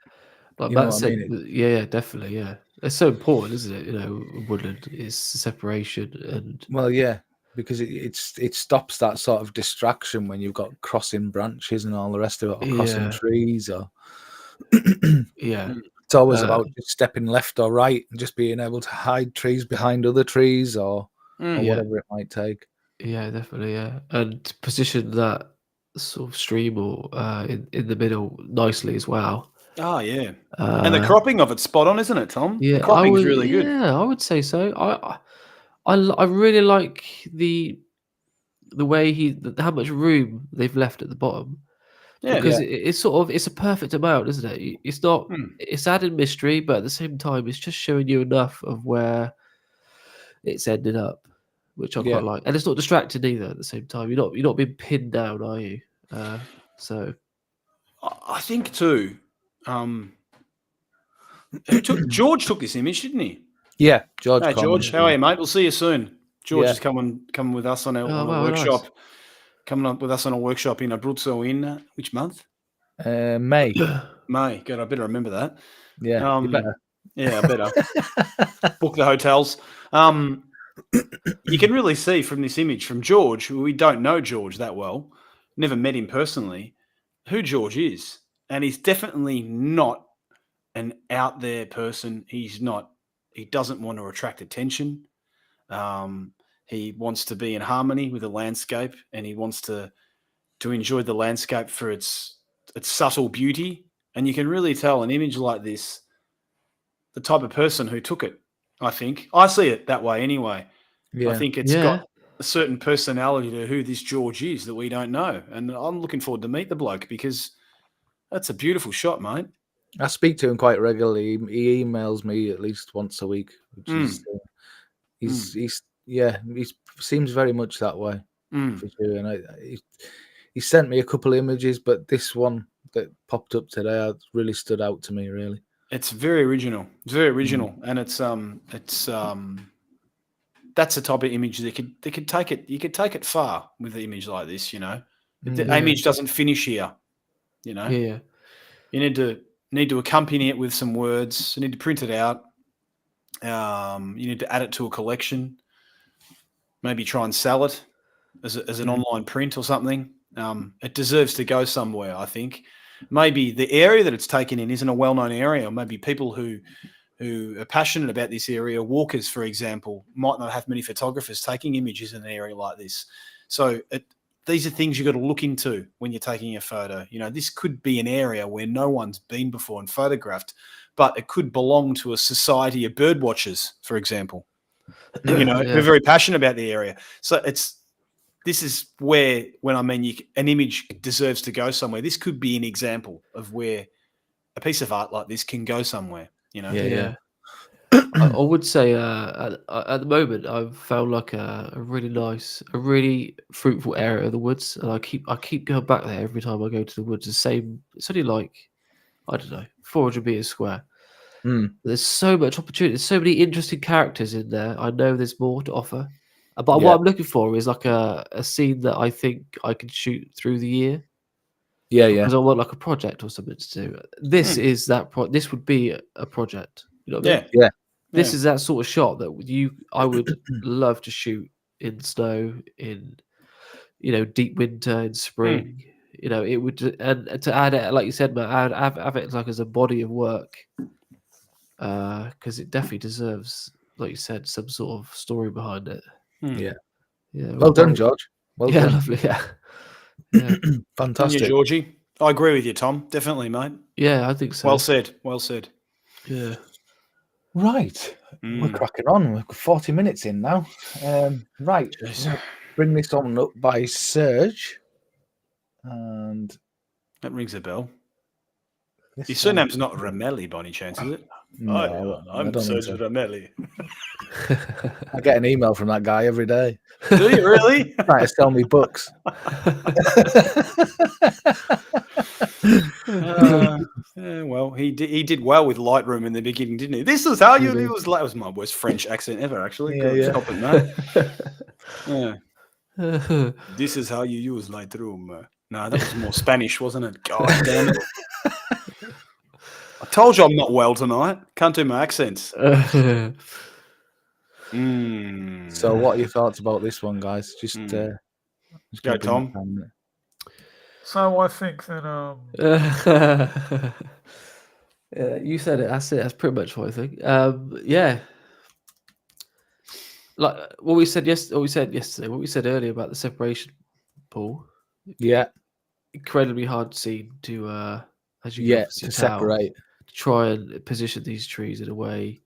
Speaker 3: Like
Speaker 1: You know
Speaker 3: Matt
Speaker 1: what I
Speaker 3: said,
Speaker 1: mean?
Speaker 3: yeah, definitely, yeah. It's so important, isn't it? Woodland is separation and
Speaker 1: Well, yeah, because it stops that sort of distraction when you've got crossing branches and all the rest of it, or crossing trees, or it's always about just stepping left or right and just being able to hide trees behind other trees or whatever it might take.
Speaker 3: Yeah, definitely, yeah. And position that sort of stream or in the middle nicely as well.
Speaker 2: Oh yeah, and the cropping of it's spot on, isn't it, Tom?
Speaker 3: Yeah,
Speaker 2: the cropping's really good.
Speaker 3: Yeah, I would say so. I really like the way how much room they've left at the bottom.
Speaker 2: Yeah,
Speaker 3: Because it's sort of it's a perfect amount, isn't it? It's not it's added mystery, but at the same time, it's just showing you enough of where it's ended up, which I quite like, and it's not distracting either. At the same time, you're not being pinned down, are you? So
Speaker 2: I think too. George took this image, didn't he?
Speaker 1: Yeah, George.
Speaker 2: Hey, George, how are you, mate? We'll see you soon. George is coming with us on a workshop. Nice. Coming up with us on a workshop in Abruzzo in which month?
Speaker 1: May.
Speaker 2: May. God, I better remember that.
Speaker 1: Yeah, you better.
Speaker 2: Yeah, I better. Book the hotels. You can really see from this image from George, we don't know George that well, never met him personally, who George is. And he's definitely not an out there person. He doesn't want to attract attention. He wants to be in harmony with the landscape, and he wants to enjoy the landscape for its subtle beauty. And you can really tell an image like this, the type of person who took it. I think I see it that way anyway. Yeah. I think it's got a certain personality to who this George is that we don't know. And I'm looking forward to meet the bloke because that's a beautiful shot, mate.
Speaker 1: I speak to him quite regularly. He emails me at least once a week, which is He seems very much that way
Speaker 2: Mm.
Speaker 1: for sure. And he sent me a couple of images, but this one that popped up today really stood out to me. Really,
Speaker 2: It's very original. It's very original, and it's that's the type of image that could take it. You could take it far with an image like this. You know, the
Speaker 3: Yeah.
Speaker 2: image doesn't finish here. You know,
Speaker 3: Yeah.
Speaker 2: you need to accompany it with some words. You need to print it out. You need to add it to a collection. Maybe try and sell it as an online print or something. It deserves to go somewhere, I think. Maybe the area that it's taken in isn't a well-known area. Or maybe people who are passionate about this area, walkers, for example, might not have many photographers taking images in an area like this. So these are things you've got to look into when you're taking a photo. You know, this could be an area where no one's been before and photographed, but it could belong to a society of bird watchers, for example. You know, who are very passionate about the area. So this is where, when I mean an image deserves to go somewhere, this could be an example of where a piece of art like this can go somewhere, you know?
Speaker 3: Yeah. I would say at the moment I've found like a really nice, a really fruitful area of the woods, and I keep going back there every time I go to the woods. The same, it's only like, I don't know, 400 meters square. There's so much opportunity. There's so many interesting characters in there. I know there's more to offer, but what I'm looking for is like a scene that I think I can shoot through the year.
Speaker 1: Yeah,
Speaker 3: Because I want like a project or something to do. This is that. This would be a project. You know what I mean?
Speaker 1: Yeah.
Speaker 3: This is that sort of shot that I would love to shoot in snow, in deep winter, in spring. You know, it would, and to add it, like you said, Matt, have it like as a body of work, because it definitely deserves, like you said, some sort of story behind it.
Speaker 1: Yeah.
Speaker 3: Yeah.
Speaker 1: Well done, George. Well done.
Speaker 3: Lovely. Yeah. Yeah.
Speaker 2: Fantastic. You, Georgie. I agree with you, Tom. Definitely, mate.
Speaker 3: Yeah, I think so.
Speaker 2: Well said. Well said.
Speaker 3: Yeah.
Speaker 1: Right. We're cracking on. We've got 40 minutes in now. Right. Bring this on up by Serge. And
Speaker 2: that rings a bell. Your surname's not Ramelli by any chance, is it?
Speaker 1: No,
Speaker 2: I'm Serge Ramelli.
Speaker 1: I get an email from that guy every day.
Speaker 2: Do you really?
Speaker 1: Trying to sell me books.
Speaker 2: Well, he did well with Lightroom in the beginning, didn't he? This is how you use. That was my worst French accent ever, actually. Stop it, man. Yeah. This is how you use Lightroom. No, that was more Spanish, wasn't it? God damn it. I told you I'm not well tonight. Can't do my accents.
Speaker 1: So what are your thoughts about this one, guys? Just
Speaker 2: go, Tom.
Speaker 4: So I think that
Speaker 3: you said it. That's it. That's pretty much what I think. Yeah. Like what we said yesterday, what we said earlier about the separation, Paul.
Speaker 1: Yeah.
Speaker 3: Incredibly hard scene to as you
Speaker 1: to separate.
Speaker 3: To try and position these trees in a way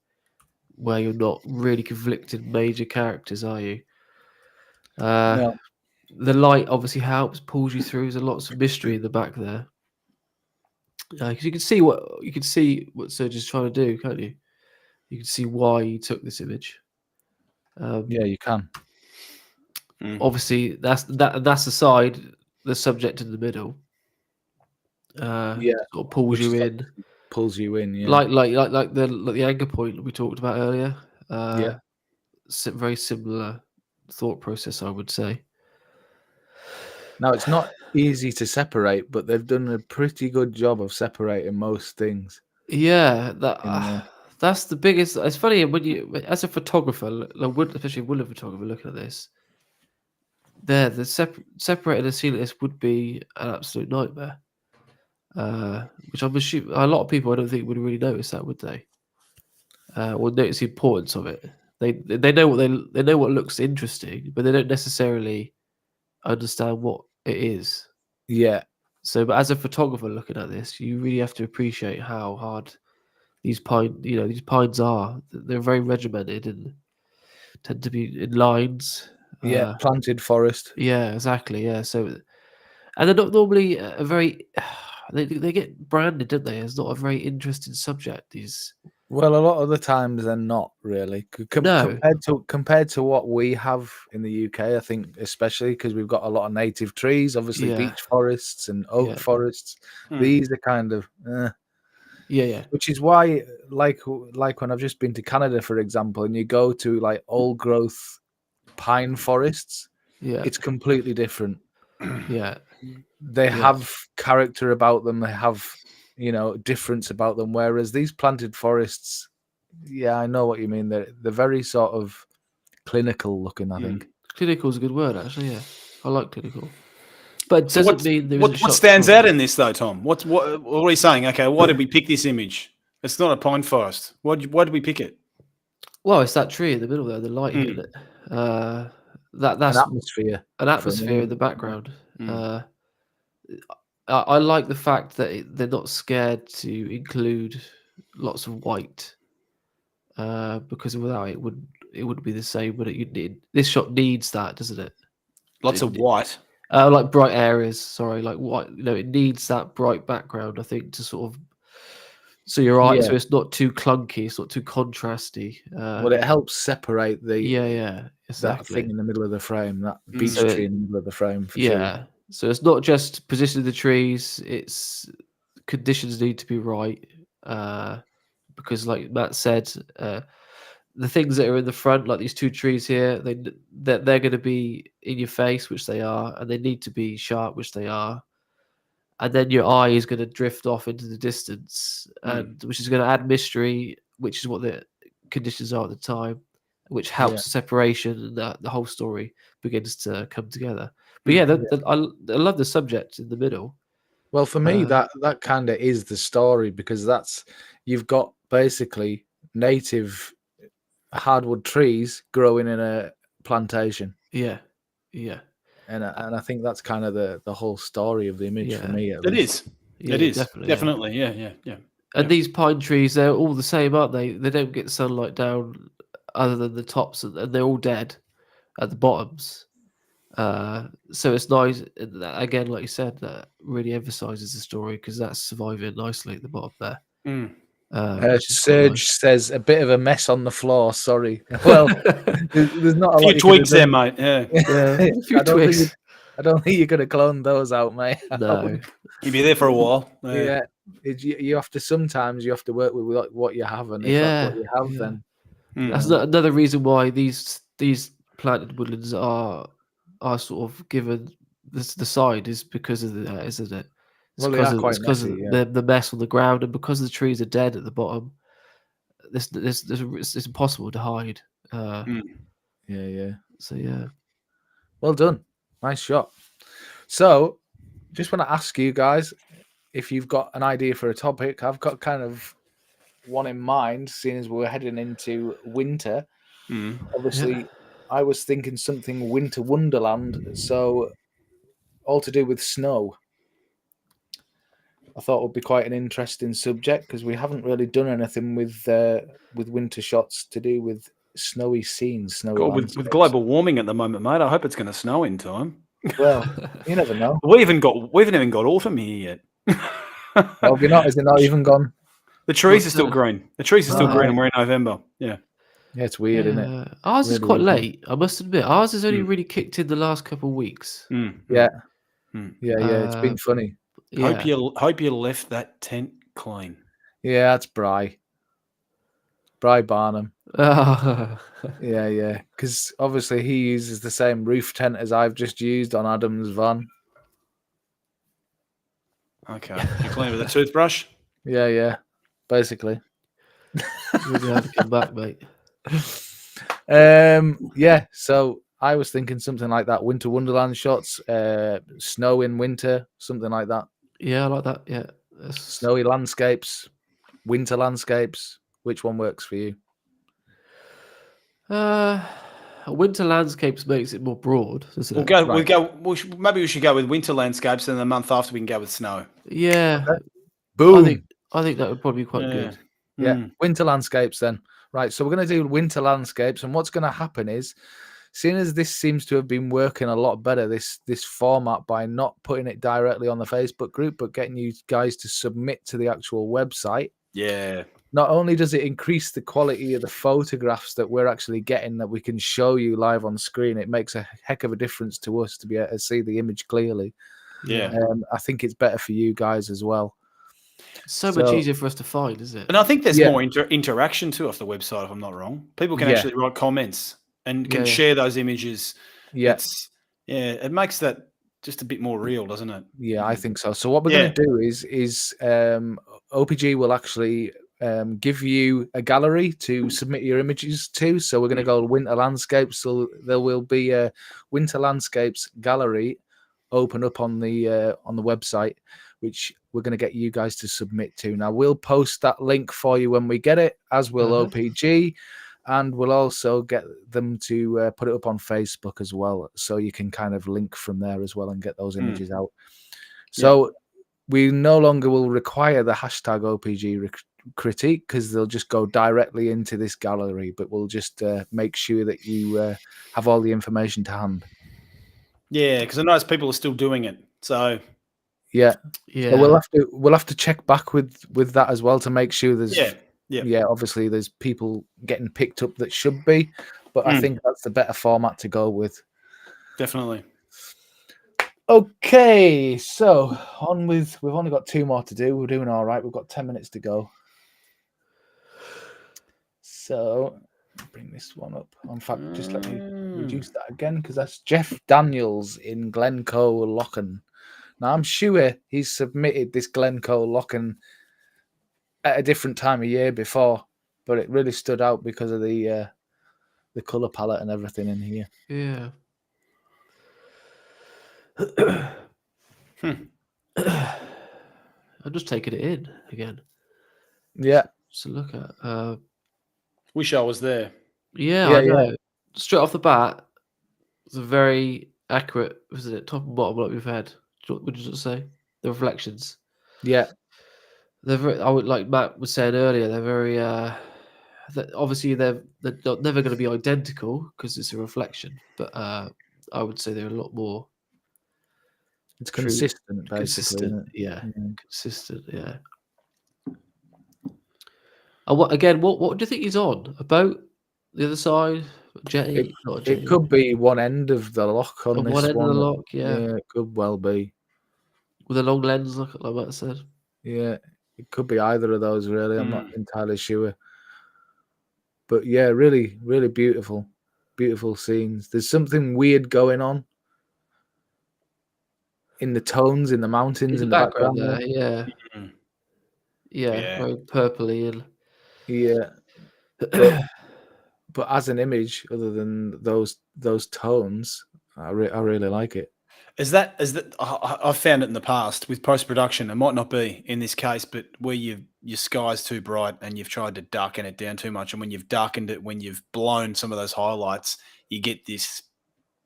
Speaker 3: where you're not really conflicting major characters, are you?
Speaker 1: No.
Speaker 3: The light obviously helps, pulls you through. There's lots of mystery in the back there, because you can see what Serge is trying to do, can't you? You can see why he took this image.
Speaker 1: Yeah, you can.
Speaker 3: Obviously, that's the side, the subject in the middle. Sort of pulls you in.
Speaker 1: Pulls you in, yeah.
Speaker 3: Like the anchor point we talked about earlier. Very similar thought process, I would say.
Speaker 1: Now, it's not easy to separate, but they've done a pretty good job of separating most things.
Speaker 3: Yeah, that's the biggest. It's funny when you, as a photographer, especially a woodland photographer, looking at this, the separating a scene like this would be an absolute nightmare. Which I'm assuming a lot of people, I don't think, would really notice that, would they? Or notice the importance of it. They know what looks interesting, but they don't necessarily understand what it is.
Speaker 1: Yeah.
Speaker 3: So, but as a photographer looking at this, you really have to appreciate how hard these pines are. They're very regimented and tend to be in lines.
Speaker 1: Yeah, planted forest.
Speaker 3: Yeah, exactly. Yeah, so, and they're not normally a very. They get branded, don't they? As not a very interesting subject. These
Speaker 1: Well, a lot of the times they're not really
Speaker 3: No.
Speaker 1: compared to what we have in the UK. I think especially because we've got a lot of native trees, obviously
Speaker 3: Yeah.
Speaker 1: beech forests and oak
Speaker 3: Yeah.
Speaker 1: forests.
Speaker 2: Hmm.
Speaker 1: These are kind of,
Speaker 3: Yeah.
Speaker 1: which is why, like when I've just been to Canada, for example, and you go to like old growth pine forests,
Speaker 3: Yeah.
Speaker 1: it's completely different.
Speaker 3: Yeah.
Speaker 1: They
Speaker 3: Yeah.
Speaker 1: have character about them. They have, difference about them. Whereas these planted forests, yeah, I know what you mean. They're very sort of clinical looking, I think.
Speaker 3: Clinical is a good word, actually. Yeah, I like clinical, but it
Speaker 2: So
Speaker 3: doesn't mean there isn't
Speaker 2: what
Speaker 3: shot
Speaker 2: stands
Speaker 3: story.
Speaker 2: out in this though, Tom? What are you saying? Okay, why did we pick this image? It's not a pine forest. Why did we pick it?
Speaker 3: Well, it's that tree in the middle there, the light hitting it. That's
Speaker 1: An atmosphere.
Speaker 3: an atmosphere in the background. I like the fact that they're not scared to include lots of white, because without it wouldn't be the same. But this shot needs that, doesn't it?
Speaker 2: Lots of white.
Speaker 3: Like bright areas. Sorry, like white. It needs that bright background. I think to sort of so you're right. So it's not too clunky. It's not too contrasty.
Speaker 1: Well, it helps separate the
Speaker 3: Yeah,
Speaker 1: that
Speaker 3: exactly.
Speaker 1: thing in the middle of the frame, that beech
Speaker 3: So
Speaker 1: tree in the middle of the frame. For
Speaker 3: Yeah.
Speaker 1: sure.
Speaker 3: So it's not just position of the trees, it's conditions need to be right. Because like Matt said, the things that are in the front, like these two trees here, they're going to be in your face, which they are, and they need to be sharp, which they are. And then your eye is going to drift off into the distance, and which is going to add mystery, which is what the conditions are at the time, which helps the separation, and the whole story begins to come together. But I love the subject in the middle.
Speaker 1: Well, for me, that kind of is the story, because you've got basically native hardwood trees growing in a plantation.
Speaker 3: Yeah.
Speaker 1: And I think that's kind of the whole story of the image for me. At least.
Speaker 2: It is definitely. Yeah.
Speaker 3: And these pine trees, they're all the same, aren't they? They don't get sunlight down other than the tops, and they're all dead at the bottoms. So it's nice. Again, like you said, that really emphasizes the story because that's surviving nicely at the bottom there.
Speaker 1: Serge says a bit of a mess on the floor. Sorry. Well, there's not a
Speaker 2: few twigs there, mate. Yeah.
Speaker 3: A few twigs.
Speaker 1: I don't think you're going to clone those out, mate.
Speaker 3: No.
Speaker 2: You'll be there for a while.
Speaker 1: Yeah. You have to sometimes work with what you have, and if that's what you have, then
Speaker 3: that's another reason why these planted woodlands are sort of given the side is because of that, isn't it? It's because of the mess on the ground, and because the trees are dead at the bottom. It's impossible to hide.
Speaker 1: Yeah.
Speaker 3: So yeah.
Speaker 1: Well done. Nice shot. So, just want to ask you guys if you've got an idea for a topic. I've got kind of one in mind, seeing as we're heading into winter. Obviously, I was thinking something winter wonderland, so all to do with snow. I thought it would be quite an interesting subject because we haven't really done anything with winter shots to do with snowy scenes.
Speaker 2: With global warming at the moment, mate, I hope it's going to snow in time.
Speaker 1: Well, you never know.
Speaker 2: We haven't even got autumn here yet.
Speaker 1: Well, is it not even gone?
Speaker 2: The trees are still green. The trees are still green, and we're in November. Yeah.
Speaker 1: Yeah, it's weird, isn't it?
Speaker 3: Ours is quite late, I must admit. Ours has only really kicked in the last couple of weeks.
Speaker 1: Yeah. It's been funny.
Speaker 2: Yeah. Hope you left that tent clean.
Speaker 1: Yeah, that's Bry Barnum. Yeah. Because obviously he uses the same roof tent as I've just used on Adam's van.
Speaker 2: Okay. You clean with a toothbrush?
Speaker 1: Yeah. Basically.
Speaker 3: You're gonna have to come back, mate.
Speaker 1: Yeah. So I was thinking something like that. Winter Wonderland shots, snow in winter, something like that.
Speaker 3: Yeah, I like that. Yeah.
Speaker 1: Snowy landscapes, winter landscapes. Which one works for you?
Speaker 3: Winter landscapes makes it more broad, doesn't it?
Speaker 2: Maybe we should go with winter landscapes, and the month after we can go with snow.
Speaker 3: Yeah.
Speaker 1: Okay. Boom.
Speaker 3: I think that would probably be quite good.
Speaker 1: Yeah. Winter landscapes then. Right. So we're going to do winter landscapes, and what's going to happen is, seeing as this seems to have been working a lot better, this format, by not putting it directly on the Facebook group, but getting you guys to submit to the actual website.
Speaker 2: Yeah.
Speaker 1: not only does it increase the quality of the photographs that we're actually getting that we can show you live on screen, it makes a heck of a difference to us to be able to see the image clearly.
Speaker 2: Yeah.
Speaker 1: I think it's better for you guys as well.
Speaker 3: It's so much easier for us to find, isn't it?
Speaker 2: And I think there's more interaction too off the website, if I'm not wrong. People can actually write comments and can share those images.
Speaker 1: Yeah.
Speaker 2: It makes that just a bit more real, doesn't it?
Speaker 1: Yeah, I think so. So what we're going to do is OPG will actually give you a gallery to submit your images to. So we're going to go winter landscapes. So there will be a winter landscapes gallery open up on the website, which we're going to get you guys to submit to. Now we'll post that link for you when we get it, as will OPG, and we'll also get them to put it up on Facebook as well, so you can kind of link from there as well and get those images out. So we no longer will require the hashtag OPG critique, because they'll just go directly into this gallery, but we'll just make sure that you have all the information to hand. Yeah,
Speaker 2: because I know people are still doing it. So
Speaker 1: so we'll have to check back with that as well to make sure there's obviously there's people getting picked up that should be, but I think that's the better format to go with.
Speaker 2: Definitely.
Speaker 1: Okay, so we've only got 2 more to do. We're doing all right. We've got 10 minutes to go. So bring this one up. In fact, just let me reduce that again, because that's Jeff Daniels in Glencoe Locken. Now I'm sure he's submitted this Glencoe Locken at a different time of year before, but it really stood out because of the color palette and everything in here.
Speaker 3: Yeah. I'm just taking it in again.
Speaker 1: Yeah.
Speaker 3: So look at.
Speaker 2: Wish I was there.
Speaker 3: Yeah, I know. Straight off the bat, it's a very accurate, isn't it? Top and bottom, like we've had. What did you say? The reflections.
Speaker 1: Yeah.
Speaker 3: They're very. I would, like Matt was saying earlier, they're very. Obviously, they're not never going to be identical because it's a reflection. But I would say they're a lot more.
Speaker 1: It's consistent, basically.
Speaker 3: Consistent, yeah. Consistent, yeah. And what do you think he's on? A boat? The other side? Jetty? Not a jetty.
Speaker 1: It could be one end of the lock on this
Speaker 3: one end of the lock,
Speaker 1: Yeah, it could well be.
Speaker 3: With a long lens, like Matt said.
Speaker 1: Yeah, it could be either of those, really. I'm not entirely sure. But yeah, really, really beautiful. Beautiful scenes. There's something weird going on in the tones, in the mountains, in the background
Speaker 3: there. Yeah, very purpley. And...
Speaker 1: Yeah. But as an image, other than those tones, I really like it.
Speaker 2: Is that I've found it in the past with post-production. It might not be in this case, but where your sky's too bright and you've tried to darken it down too much, and when you've darkened it, when you've blown some of those highlights, you get this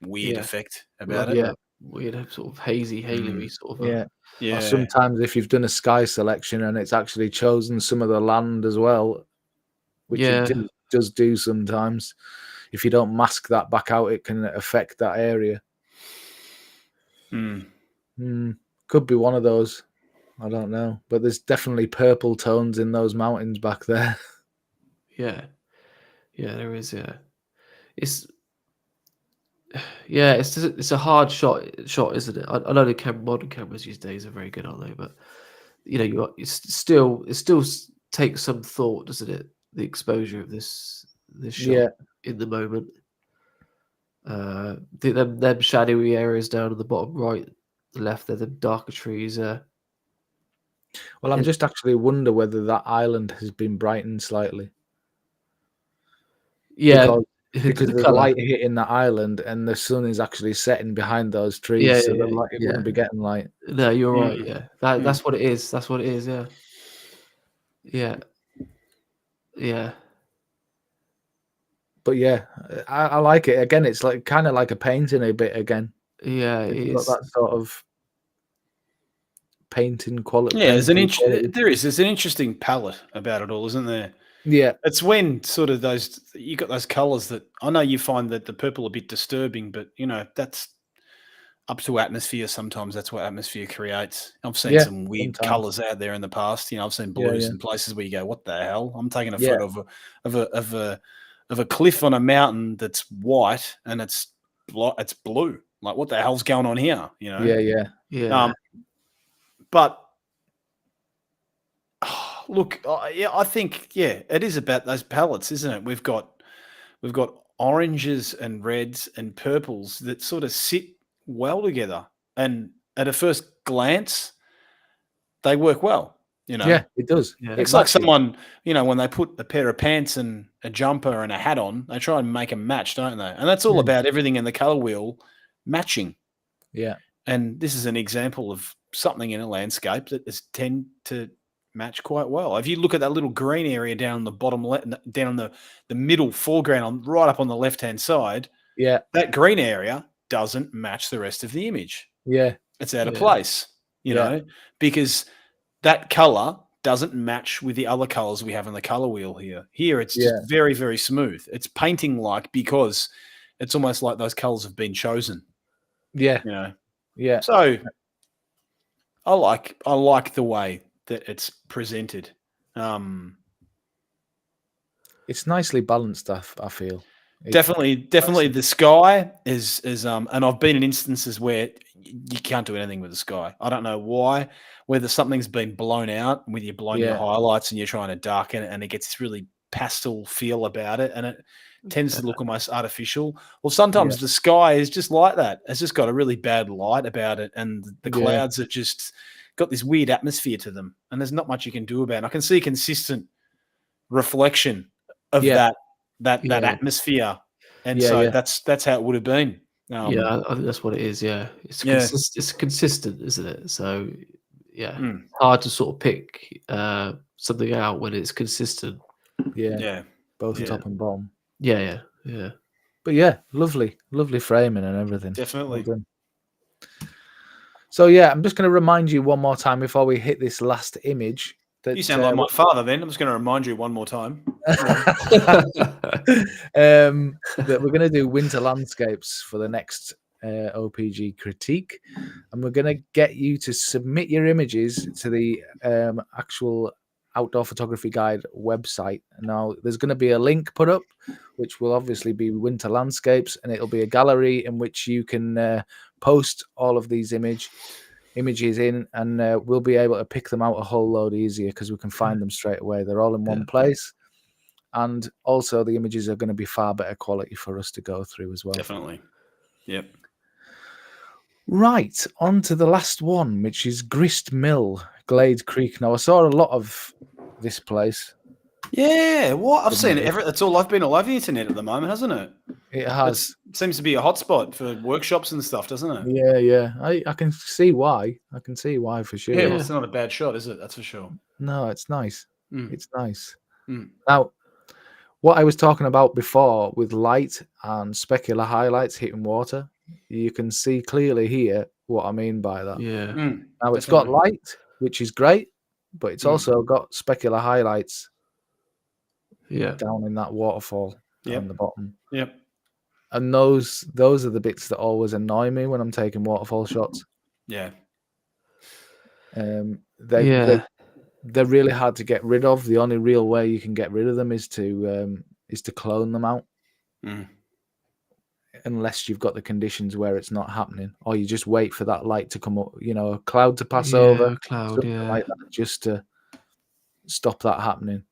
Speaker 2: weird effect about it.
Speaker 3: Yeah, weird sort of hazy, halo-y sort of.
Speaker 1: Or sometimes if you've done a sky selection and it's actually chosen some of the land as well, which it does do sometimes. If you don't mask that back out, it can affect that area. Could be one of those. I don't know. But there's definitely purple tones in those mountains back there.
Speaker 3: Yeah, there is. It's a hard shot, isn't it? I know the modern cameras these days are very good, aren't they? But it still takes some thought, doesn't it? The exposure of this shot in the moment. Them shadowy areas down at the bottom right, the left there, the darker trees. Well,
Speaker 1: I'm just actually wonder whether that island has been brightened slightly.
Speaker 3: Yeah,
Speaker 1: because the light hitting that island and the sun is actually setting behind those trees, so the light wouldn't be getting light.
Speaker 3: No, you're right. Yeah, that's what it is. That's what it is. Yeah. But
Speaker 1: yeah, I like it. Again, it's like kind of like a painting a bit again.
Speaker 3: Yeah,
Speaker 1: it's got that sort of painting quality.
Speaker 2: Yeah, there's an interesting palette about it all, isn't there?
Speaker 1: Yeah,
Speaker 2: it's when sort of you got those colours that I know you find that the purple a bit disturbing, but that's up to atmosphere. Sometimes that's what atmosphere creates. I've seen some weird colours out there in the past. I've seen blues in places where you go, "What the hell?" I'm taking a photo of a cliff on a mountain that's white and it's blue. Like, what the hell's going on here?
Speaker 3: Yeah.
Speaker 2: But look, I think it is about those palettes, isn't it? We've got oranges and reds and purples that sort of sit well together, and at a first glance, they work well.
Speaker 1: Yeah, it does.
Speaker 3: Yeah.
Speaker 2: It's like someone, when they put a pair of pants and a jumper and a hat on, they try and make them match, don't they? And that's all about everything in the color wheel matching.
Speaker 1: Yeah.
Speaker 2: And this is an example of something in a landscape that is tend to match quite well. If you look at that little green area down on the bottom left, down on the middle foreground, right up on the left-hand side, that green area doesn't match the rest of the image.
Speaker 1: Yeah.
Speaker 2: It's out of place, you know, because that color doesn't match with the other colors we have in the color wheel here. Here, it's just very, very smooth. It's painting-like because it's almost like those colors have been chosen.
Speaker 1: Yeah. Yeah.
Speaker 2: So I like the way that it's presented.
Speaker 1: It's nicely balanced, I feel.
Speaker 2: Definitely the sky is and I've been in instances where you can't do anything with the sky. I don't know why, whether something's been blown out, whether you're blowing your highlights and you're trying to darken it and it gets this really pastel feel about it and it tends to look almost artificial. Well, sometimes the sky is just like that. It's just got a really bad light about it and the clouds have just got this weird atmosphere to them and there's not much you can do about it. I can see consistent reflection of that atmosphere. And that's how it would have been.
Speaker 3: I think that's what it is. Yeah. It's consistent, isn't it? So hard to sort of pick something out when it's consistent.
Speaker 1: Both top and bottom.
Speaker 3: Yeah.
Speaker 1: But lovely framing and everything.
Speaker 2: Definitely.
Speaker 1: Well done. So I'm just going to remind you one more time before we hit this last image. That,
Speaker 2: you sound like my father then. I'm just going to remind you one more time.
Speaker 1: That we're going to do winter landscapes for the next OPG critique. And we're going to get you to submit your images to the actual Outdoor Photography Guide website. Now, there's going to be a link put up, which will obviously be winter landscapes, and it'll be a gallery in which you can post all of these images in, and we'll be able to pick them out a whole load easier because we can find them straight away. They're all in one place, and also the images are going to be far better quality for us to go through as well.
Speaker 2: Definitely. Yep.
Speaker 1: Right, on to the last one, which is Grist Mill, Glade Creek. Now, I saw a lot of this place.
Speaker 2: Yeah, I've seen it. I've been all over the internet at the moment, hasn't it?
Speaker 1: It has.
Speaker 2: It seems to be a hotspot for workshops and stuff, doesn't it?
Speaker 1: Yeah. I can see why. I can see why for sure.
Speaker 2: Yeah, well, it's not a bad shot, is it? That's for sure.
Speaker 1: No, it's nice. It's nice. Now, what I was talking about before with light and specular highlights hitting water, you can see clearly here what I mean by that.
Speaker 3: Yeah.
Speaker 1: Now, it's got light, which is great, but it's also got specular highlights down in that waterfall on the bottom.
Speaker 2: Yep.
Speaker 1: And those are the bits that always annoy me when I'm taking waterfall shots.
Speaker 2: Yeah.
Speaker 1: They're really hard to get rid of. The only real way you can get rid of them is to clone them out. Unless you've got the conditions where it's not happening, or you just wait for that light to come up, a cloud to pass over, like that, just to stop that happening.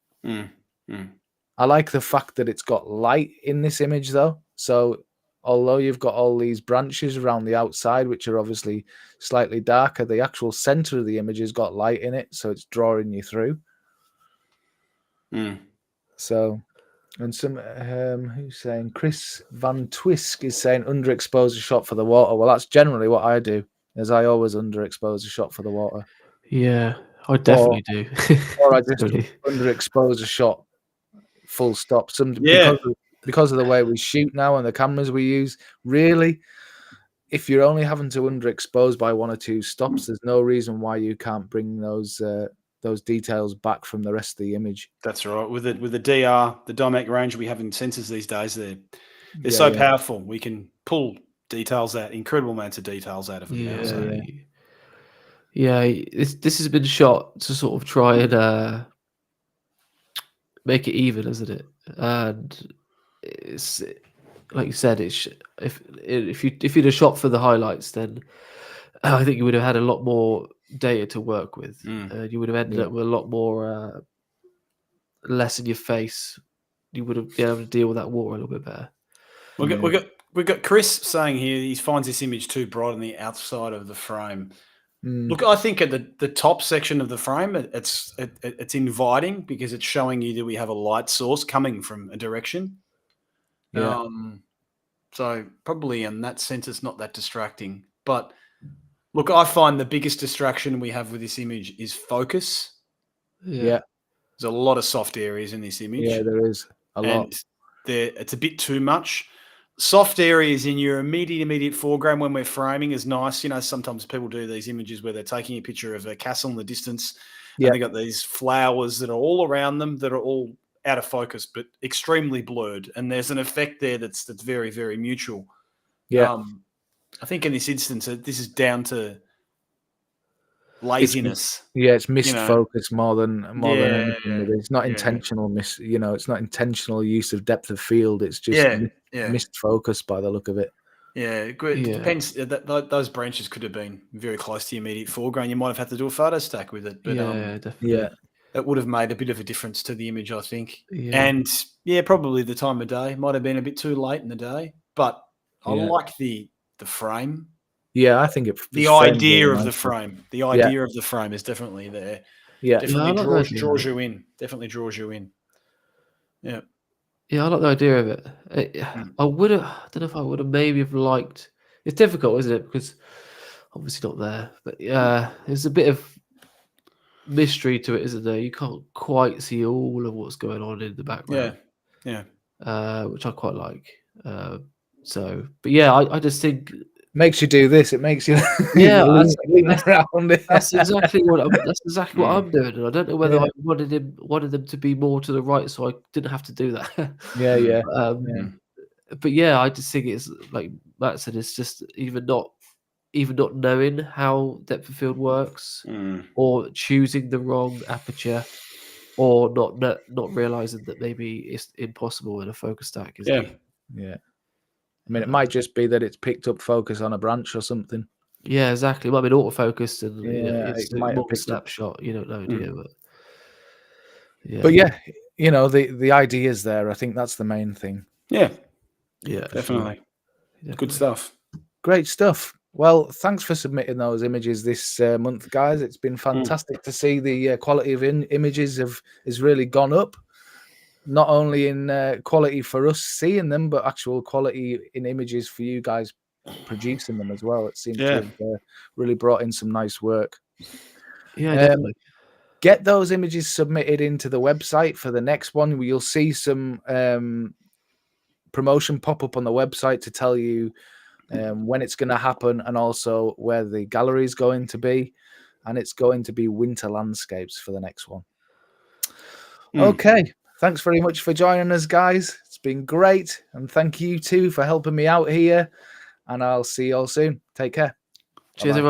Speaker 1: I like the fact that it's got light in this image, though. So although you've got all these branches around the outside, which are obviously slightly darker, the actual center of the image has got light in it, so it's drawing you through. So, and some who's saying Chris Van Twisk is saying underexpose a shot for the water. Well, that's generally what I do, is I always underexpose a shot for the water.
Speaker 3: Yeah, I definitely do.
Speaker 1: Or I just underexpose a shot. Full stop. Because of the way we shoot now and the cameras we use, really, if you're only having to underexpose by 1 or 2 stops, there's no reason why you can't bring those details back from the rest of the image.
Speaker 2: That's right. With the DR, the dynamic range we have in sensors these days, they're so powerful. We can pull incredible amounts of details out of them now. So.
Speaker 3: Yeah, this has been shot to sort of try and make it even, isn't it? And it's like you said, if you'd have shot for the highlights, then I think you would have had a lot more data to work with. You would have ended up with a lot more less in your face. You would have been able to deal with that water a little bit better.
Speaker 2: We've got Chris saying here he finds this image too bright on the outside of the frame. Look, I think at the top section of the frame, it's inviting because it's showing you that we have a light source coming from a direction.
Speaker 1: Yeah.
Speaker 2: So probably in that sense, it's not that distracting. But look, I find the biggest distraction we have with this image is focus.
Speaker 1: Yeah.
Speaker 2: There's a lot of soft areas in this image.
Speaker 1: Yeah, there is a lot.
Speaker 2: And it's a bit too much. Soft areas in your immediate foreground when we're framing is nice. You know, sometimes people do these images where they're taking a picture of a castle in the distance and they got these flowers that are all around them that are all out of focus but extremely blurred. And there's an effect there that's very, very mutual.
Speaker 1: Yeah.
Speaker 2: I think in this instance, this is down to laziness.
Speaker 1: It's missed focus more than anything. It's not intentional it's not intentional use of depth of field. It's just missed focus by the look of it.
Speaker 2: It depends. Those branches could have been very close to your immediate foreground. You might have had to do a photo stack with it, but
Speaker 3: definitely.
Speaker 2: It would have made a bit of a difference to the image, I think. And probably the time of day might have been a bit too late in the day, but I like the frame.
Speaker 1: Yeah, I think
Speaker 2: the idea of the frame. The idea of the frame is definitely there.
Speaker 1: Yeah,
Speaker 2: definitely draws you in. Definitely draws you in. Yeah.
Speaker 3: Yeah, I like the idea of it. I don't know if I would have maybe have liked. It's difficult, isn't it? Because obviously not there, but there's a bit of mystery to it, isn't there? You can't quite see all of what's going on in the background.
Speaker 2: Yeah.
Speaker 3: Which I quite like. But yeah, I just think.
Speaker 1: Makes you do this. It makes you lean around.
Speaker 3: That's exactly what I'm doing, and I don't know whether I wanted them to be more to the right, so I didn't have to do that. But yeah, I just think it's like Matt said. It's just even not knowing how depth of field works, or choosing the wrong aperture, or not realizing that maybe it's impossible in a focus stack.
Speaker 1: Yeah. I mean, it might just be that it's picked up focus on a branch or something.
Speaker 3: Yeah, exactly. It might be autofocused and it's
Speaker 1: it might
Speaker 3: more
Speaker 1: have picked
Speaker 3: snapshot. You don't know, do you?
Speaker 1: But the idea is there. I think that's the main thing.
Speaker 2: Yeah,
Speaker 3: definitely.
Speaker 2: Good stuff.
Speaker 1: Great stuff. Well, thanks for submitting those images this month, guys. It's been fantastic to see the quality of images has really gone up. Not only in quality for us seeing them, but actual quality in images for you guys producing them as well. It seems to have really brought in some nice work.
Speaker 3: Yeah, definitely.
Speaker 1: Get those images submitted into the website for the next one. You'll see some promotion pop up on the website to tell you when it's going to happen and also where the gallery is going to be. And it's going to be winter landscapes for the next one. Okay. Thanks very much for joining us, guys. It's been great. And thank you, too, for helping me out here. And I'll see you all soon. Take care.
Speaker 3: Cheers, everyone.